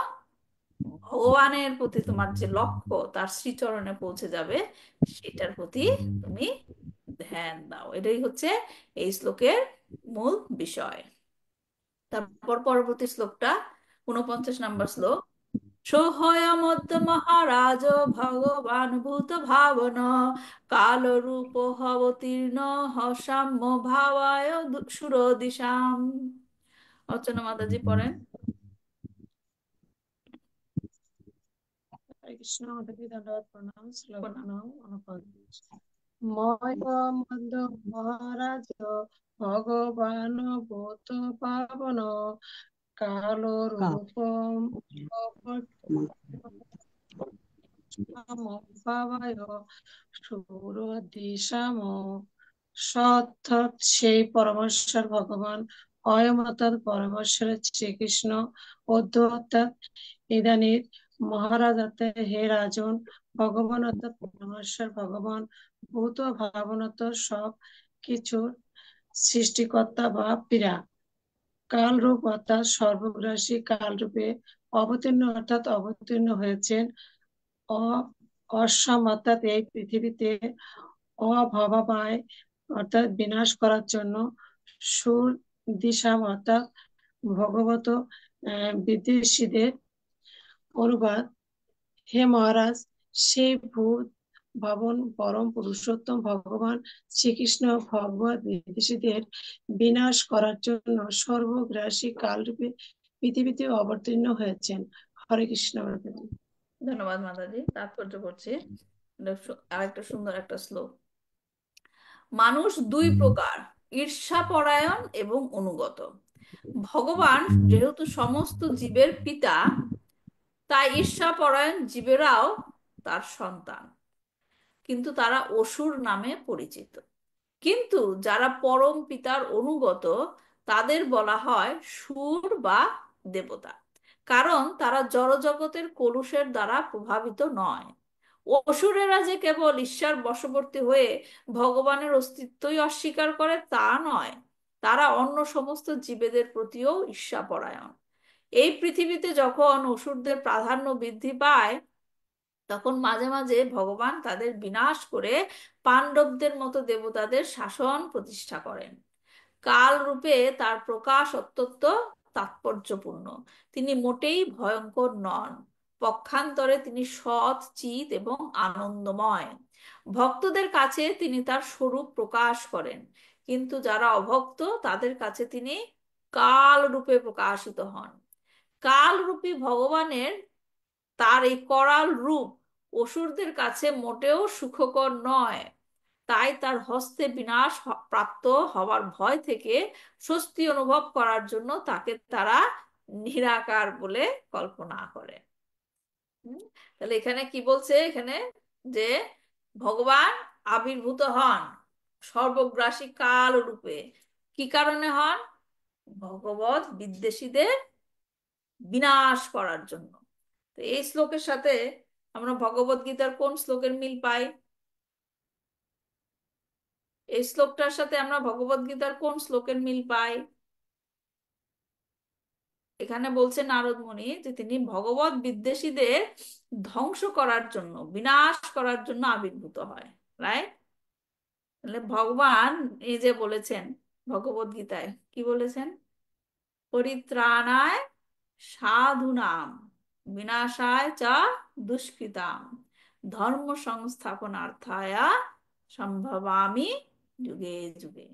ভগবানের প্রতি তোমার যে লক্ষ্য, তার শ্রীচরণে পৌঁছে যাবে, সেটার প্রতি তুমি ধ্যান দাও। এটাই হচ্ছে এই শ্লোকের মূল বিষয়। তারপর পরবর্তী শ্লোকটা 49 নম্বর শ্লোক। সোহয়মদ্য মহারাজ ভগবান ভূত ভাবন কাল রূপ অবতীর্ণ সাম্য ভাবায় সুরদিশাম। অর্চনা মাতাজি পড়েন। হরে কৃষ্ণ। আমাদের দণ্ডবত প্রণাম, শ্লোক প্রণাম। নাম অনুপদ। ময় মন্দ মহারাজ ভগবান ভূত পাবন কাল কা- রূপ ভাবায় সুর দিশাম। অর্থাৎ সেই পরমেশ্বর ভগবান, অয়ম অর্থাৎ পরমেশ্বর শ্রীকৃষ্ণ, অদ্য অর্থাৎ ইদানির, মহারাজ অর্থাৎ হে রাজন, ভগবান অর্থাৎ পরমেশ্বর ভগবান, ভূত ভাবনত সব কিছুর সৃষ্টিকর্তা বা পীড়া, কালরূপ অর্থাৎ সর্বগ্রাসী কালরূপে অবতীর্ণ অর্থাৎ অবতীর্ণ হয়েছেন, অসম অর্থাৎ এই পৃথিবীতে, অভবায় অর্থাৎ বিনাশ করার জন্য, সুর দিশাম অর্থাৎ ভগবত বিদ্বেষীদের অনুবাদ। হে মহারাজ, সেই ভূত ভবন পরম পুরুষোত্তম ভগবান শ্রীকৃষ্ণ ভগবত বিদ্বেষীদের বিনাশ করার জন্য সর্বগ্রাসী কালরূপে পৃথিবীতে অবতীর্ণ হয়েছেন। হরে কৃষ্ণ। ধন্যবাদ মাতাজি, তাৎপর্য করছি। আরেকটা সুন্দর একটা শ্লোক। মানুষ দুই প্রকার, ঈর্ষাপরায়ণ এবং অনুগত। ভগবান যেহেতু সমস্ত জীবের পিতা, তাই ঈর্ষাপরায়ণ জীবেরাও তার সন্তান, কিন্তু তারা অসুর নামে পরিচিত। কিন্তু যারা পরম পিতার অনুগত, তাদের বলা হয় সুর বা দেবতা, কারণ তারা জড়জগতের কলুষের দ্বারা প্রভাবিত নয়। অসুরেরা যে কেবল ঈশ্বর বশবর্তী হয়ে ভগবানের অস্তিত্বই অস্বীকার করে তা নয়, তারা অন্য সমস্ত জীবেদের প্রতিও ঈর্ষাপরায়ণ। এই পৃথিবীতে যখন অসুরদের প্রাধান্য বৃদ্ধি পায়, তখন মাঝে মাঝে ভগবান তাদের বিনাশ করে পাণ্ডবদের মতো দেবতাদের শাসন প্রতিষ্ঠা করেন। কাল রূপে তার প্রকাশ অত্যন্ত তাৎপর্যপূর্ণ। তিনি মোটেই ভয়ঙ্কর নন, পক্ষান্তরে তিনি সৎ চিত এবং আনন্দময়। ভক্তদের কাছে তিনি তার স্বরূপ প্রকাশ করেন, কিন্তু যারা অভক্ত তাদের কাছে তিনি কাল রূপে প্রকাশিত হন। কালরূপী ভগবানের তার এই করাল রূপ অসুরদের কাছে মোটেও সুখকর নয়। তাই তার হস্তে বিনাশ প্রাপ্ত হওয়ার ভয় থেকে স্বস্তি অনুভব করার জন্য তাকে তারা নিরাকার বলে কল্পনা করে। হুম? তাহলে এখানে কি বলছে, এখানে যে ভগবান আবির্ভূত হন সর্বগ্রাসী কাল রূপে। কি কারণে হন? ভগবত বিদ্বেষীদের বিনাশ করার জন্য। তো এই শ্লোকের সাথে আমরা ভগবত গীতার কোন শ্লোকের মিল পাই? এই শ্লোকটার সাথে আমরা ভগবত গীতার কোন শ্লোকের মিল পাই? এখানে বলছে নারদ মুনি যে তিনি ভগবত বিদ্বেষীদের ধ্বংস করার জন্য, বিনাশ করার জন্য আবির্ভূত হয়, রাইট? তাহলে ভগবান এই যে বলেছেন ভগবত গীতায়, কি বলেছেন? পরিত্রাণায় সাধুনাম বিনাশায় চ দুষ্কৃতাম ধর্ম সংস্থাপনার্থায় সম্ভবামি যুগে যুগে।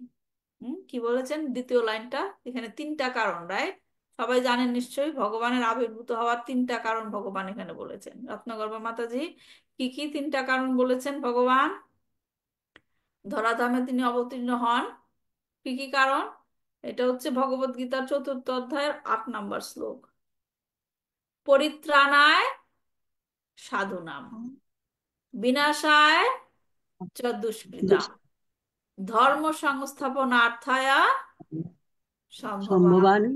কি বলেছেন দ্বিতীয় লাইনটা? এখানে তিনটা কারণ, রাইট? সবাই জানেন নিশ্চয়ই ভগবানের আবির্ভূত হওয়ার তিনটা কারণ ভগবান এখানে বলেছেন। রত্নগর্ভা মাতাজি কি কি তিনটা কারণ বলেছেন ভগবান ধরাধামে তিনি অবতীর্ণ হন? কি কি কারণ? এটা হচ্ছে ভগবত গীতার 4th অধ্যায়ের 8 নম্বর শ্লোক। পরিত্রাণায় সাধুনাম বিনাশায় চ দুষ্কৃতাম ধর্ম সংস্থাপনার্থায় সম্ভবামি। সম্ভবানি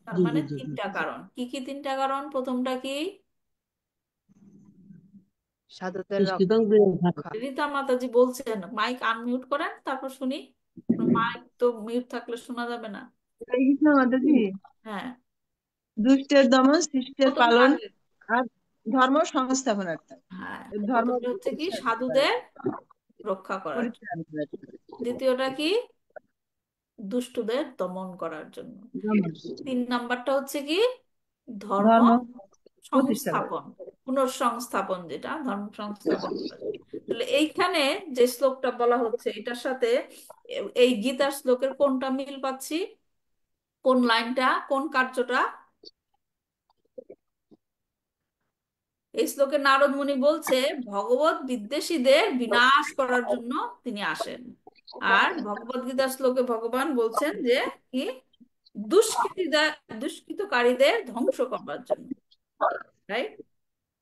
তার মানে যুগে যুগে। তিনটা কারণ। কি কি তিনটা কারণ? প্রথমটা কি? সাধুদের দুষ্কৃতং রক্ষা। রীতা মাতাজি বলছেন, মাইক আনমিউট করেন তারপর শুনি। মাইক তো মিউট থাকলে শোনা যাবে না। হরে কৃষ্ণ মাতাজি, হ্যাঁ, দুষ্টের দমন শিষ্টের প্রথমটা পালন আগে। আর ধর্ম সংস্থাপনার্থে, হ্যাঁ, ধর্ম প্রথমটা হচ্ছে কি প্রতিষ্ঠা করার, সাধুদের রক্ষা করার জন্য। পরিত্রাণ করার, দ্বিতীয়টা কি? দুষ্টদের দমন করার জন্য। দমন, 3 নম্বরটা হচ্ছে কি? ধর্ম ধর্ম প্রতিষ্ঠা করার। সংস্থাপন, পুনর্সংস্থাপন, যেটা ধর্ম সংস্থাপন করার জন্য। তাহলে এইখানে যে শ্লোকটা বলা হচ্ছে এটার সাথে এই গীতার শ্লোকের কোনটা মিল পাচ্ছি? কোন লাইনটা, কোন কার্যটা? এই শ্লোকে নারদ মুনি বলছে ভগবত বিদ্বেষীদের বিনাশ করার জন্য তিনি আসেন। আর ভগবত গীতার শ্লোকে ভগবান বলছেন যে কি দুষ্কৃতকারীদের ধ্বংস করবার জন্য, রাইট?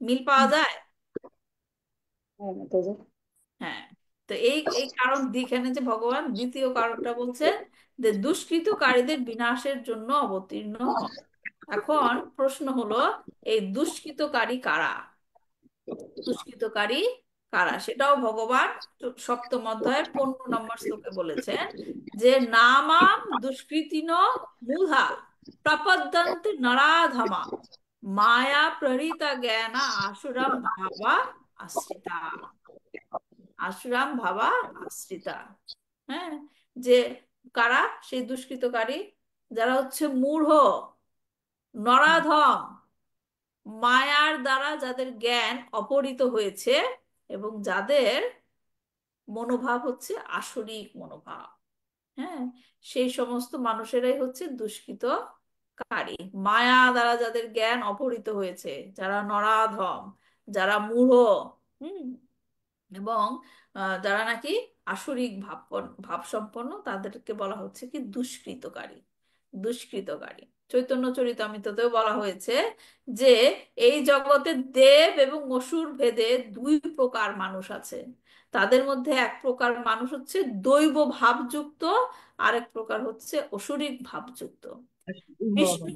মিল পাওয়া যায়? হ্যাঁ মাতাজি। হ্যাঁ। তো এই এই কারণ এখানে যে ভগবান দ্বিতীয় কারণটা বলছেন যে দুষ্কৃতকারীদের বিনাশের জন্য অবতীর্ণ হন। এখন প্রশ্ন হলো, এই দুষ্কৃতকারী কারা? দুষ্কৃতকারী কারা সেটাও ভগবান 7ম অধ্যায়ের 15 নম্বর শ্লোকে বলেছেন যে নামাম দুষ্কৃতিন মূঢ়া প্রপদ্যন্তে নরাধমা মায়া প্রহৃতা জ্ঞানা আসুরাম ভাবা আশ্রিতা। আসুরাম ভাবা আশ্রিতা। হ্যাঁ, যে কারা সেই দুষ্কৃতকারী? যারা হচ্ছে মূঢ়, নরাধম, মায়ার দ্বারা যাদের জ্ঞান অপহৃত হয়েছে এবং যাদের মনোভাব হচ্ছে আসরিক মনোভাব। হ্যাঁ, সেই সমস্ত মানুষেরাই হচ্ছে দুষ্কৃতকারী। মায়া দ্বারা যাদের জ্ঞান অপহৃত হয়েছে, যারা নরাধম, যারা মূঢ়, হুম, এবং যারা নাকি আসরিক ভাব সম্পন্ন, তাদেরকে বলা হচ্ছে কি দুষ্কৃতকারী। দুষ্কৃতকারী চৈতন্য চরিতামৃততেও বলা হয়েছে যে এই জগতে দেব এবং অসুর ভেদে 2 প্রকার মানুষ আছে। তাদের মধ্যে এক প্রকার মানুষ হচ্ছে দৈব ভাবযুক্ত, আরেক প্রকার হচ্ছে অসুরিক ভাবযুক্ত। বিষ্ণু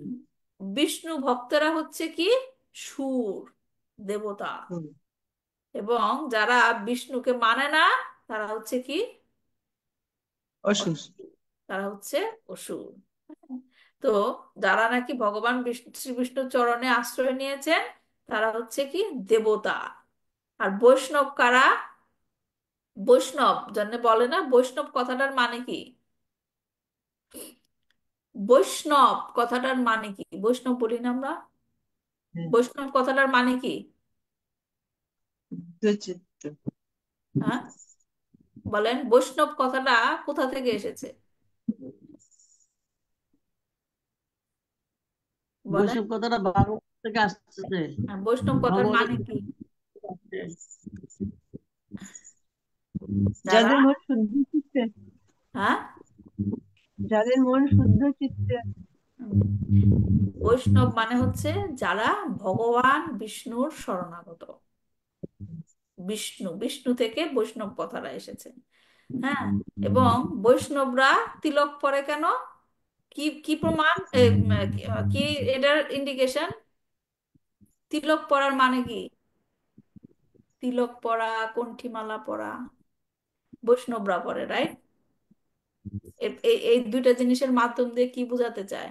বিষ্ণু ভক্তরা হচ্ছে কি সুর দেবতা, এবং যারা বিষ্ণুকে মানে না তারা হচ্ছে কি? অসুর। তারা হচ্ছে অসুর। তো যারা নাকি ভগবান শ্রী বিষ্ণুর চরণে আশ্রয় নিয়েছেন তারা হচ্ছে কি দেবতা। আর বৈষ্ণব কারা? বৈষ্ণব জন্য বলে না, বৈষ্ণব কথাটার মানে কি? বৈষ্ণব কথাটার মানে কি? বৈষ্ণব বলি না আমরা? হ্যাঁ, বৈষ্ণব কথাটার মানে কি? শুদ্ধচিত্ত। হ্যাঁ, বলেন, বৈষ্ণব কথাটা কোথা থেকে এসেছে? বলেন। বৈষ্ণব কথাটা ভাগবত থেকে আসছে। হ্যাঁ, বৈষ্ণব কথার ভগবত মানে কি? যারা, যাদের মন শুদ্ধ চিত্তে, হ্যাঁ, যাদের মন শুদ্ধ চিত্তে। বৈষ্ণব মানে হচ্ছে যারা ভগবান বিষ্ণুর শরণাগত। বিষ্ণু, বিষ্ণু থেকে বৈষ্ণব কথাটা এসেছে। হ্যাঁ, এবং বৈষ্ণবরা তিলক পরে কেন? কি কি প্রমাণ কি এটার ইন্ডিকেশন? তিলক পরার মানে কি? তিলক পরা, কণ্ঠিমালা পরা বৈষ্ণবরা পরে, রাইট? এই দুইটা জিনিসের মাধ্যম দিয়ে কি বোঝাতে চায়?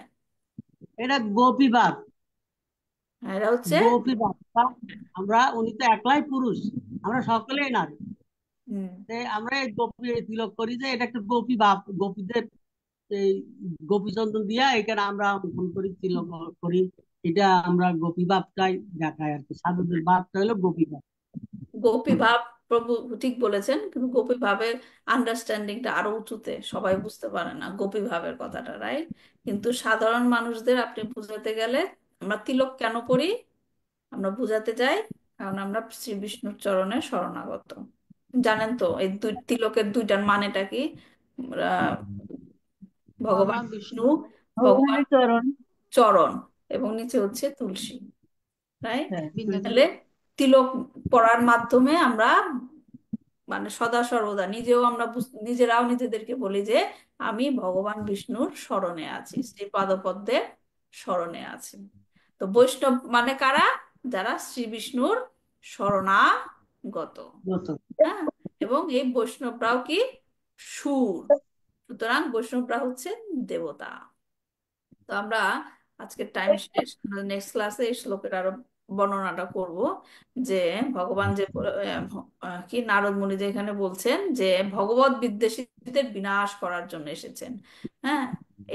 এটা গোপীবাদ। হ্যাঁ, এটা হচ্ছে, গোপীবাদ। আমরা, উনি তো একলাই পুরুষ, আমরা সকলেই নারী। হুম, আমরা এই গোপী তিলক করি যে এটা একটা গোপী ভাব, গোপীদের এই গোপীচন্দন দিয়া এখানে আমরা অঙ্কন করি, তিলক করি। এটা আমরা গোপী ভাবটাই দেখায় আর কি, সাধুদের ভাবটা হলো গোপী ভাব। গোপী ভাব। প্রভু ঠিক বলেছেন, কিন্তু গোপী ভাবের আন্ডারস্ট্যান্ডিংটা আরো উঁচুতে, সবাই বুঝতে পারে না গোপী ভাবের কথাটা, রাইট? কিন্তু সাধারণ মানুষদের আপনি বুঝাতে গেলে, আমরা তিলক কেন করি? আমরা বুঝাতে চাই কারণ আমরা শ্রী বিষ্ণুর চরণে শরণাগত। জানেন তো এই দুই তিলকের দুইটার মানেটা কি? আহ, ভগবান ভগবান বিষ্ণু। বিষ্ণু, ভগবান ভগবানের চরণ। চরণ, এবং নিচে হচ্ছে তুলসী, রাইট? হ্যাঁ, তুলসী। তাহলে তিলক পরার মাধ্যমে আমরা মানে সদা সর্বদা নিজেও আমরা নিজেরাও নিজেদেরকে বলি যে আমি ভগবান বিষ্ণুর শরণে আছি, শ্রী পাদপদ্মের শরণে আছি। তো বৈষ্ণব মানে কারা? যারা শ্রী বিষ্ণুর শরণাগত। যত হ্যাঁ, এবং এই বৈষ্ণবরাও কি? সুর। সুতরাং বৈষ্ণবরা হচ্ছে দেবতা। তো আমরা আজকের টাইম শেষ, নেক্সট ক্লাসে এই শ্লোকের আরো বর্ণনাটা করব, যে ভগবান যে কি নারদ মুনি যে এখানে বলছেন যে ভগবত বিদ্বেষীদের বিনাশ করার জন্য এসেছেন। হ্যাঁ,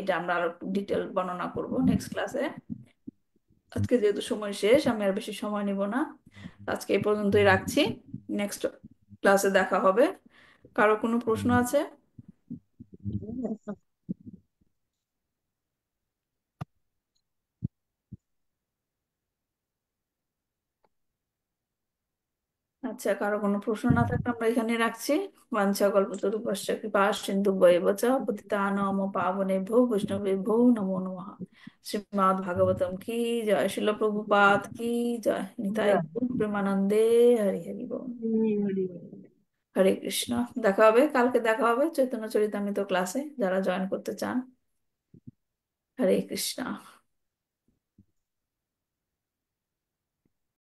এটা আমরা আরো ডিটেল বর্ণনা করব নেক্সট ক্লাসে। আজকে যেহেতু সময় শেষ, আমি আর বেশি সময় নিব না। আজকে এই পর্যন্তই রাখছি। নেক্সট ক্লাসে দেখা হবে। কারো কোনো প্রশ্ন আছে? আচ্ছা, কারো কোনো প্রশ্ন না থাকলে আমরা এখানে রাখছি। বাঞ্ছা কল্পতরুভ্যশ্চ কৃপা সিন্ধুভ্যেব চ পতিতানাং পাবনেভ্যো বৈষ্ণবেভ্যো নমো নমঃ। শ্রীমদ্ ভাগবতম কি জয়, শিল প্রভুপাদ কি জয়, নিতাই গৌর প্রেমানন্দে, হরি হরি বল। হরে কৃষ্ণ। দেখা হবে কালকে, দেখা হবে চৈতন্য চরিতামৃত ক্লাসে যারা জয়েন করতে চান। হরে কৃষ্ণ।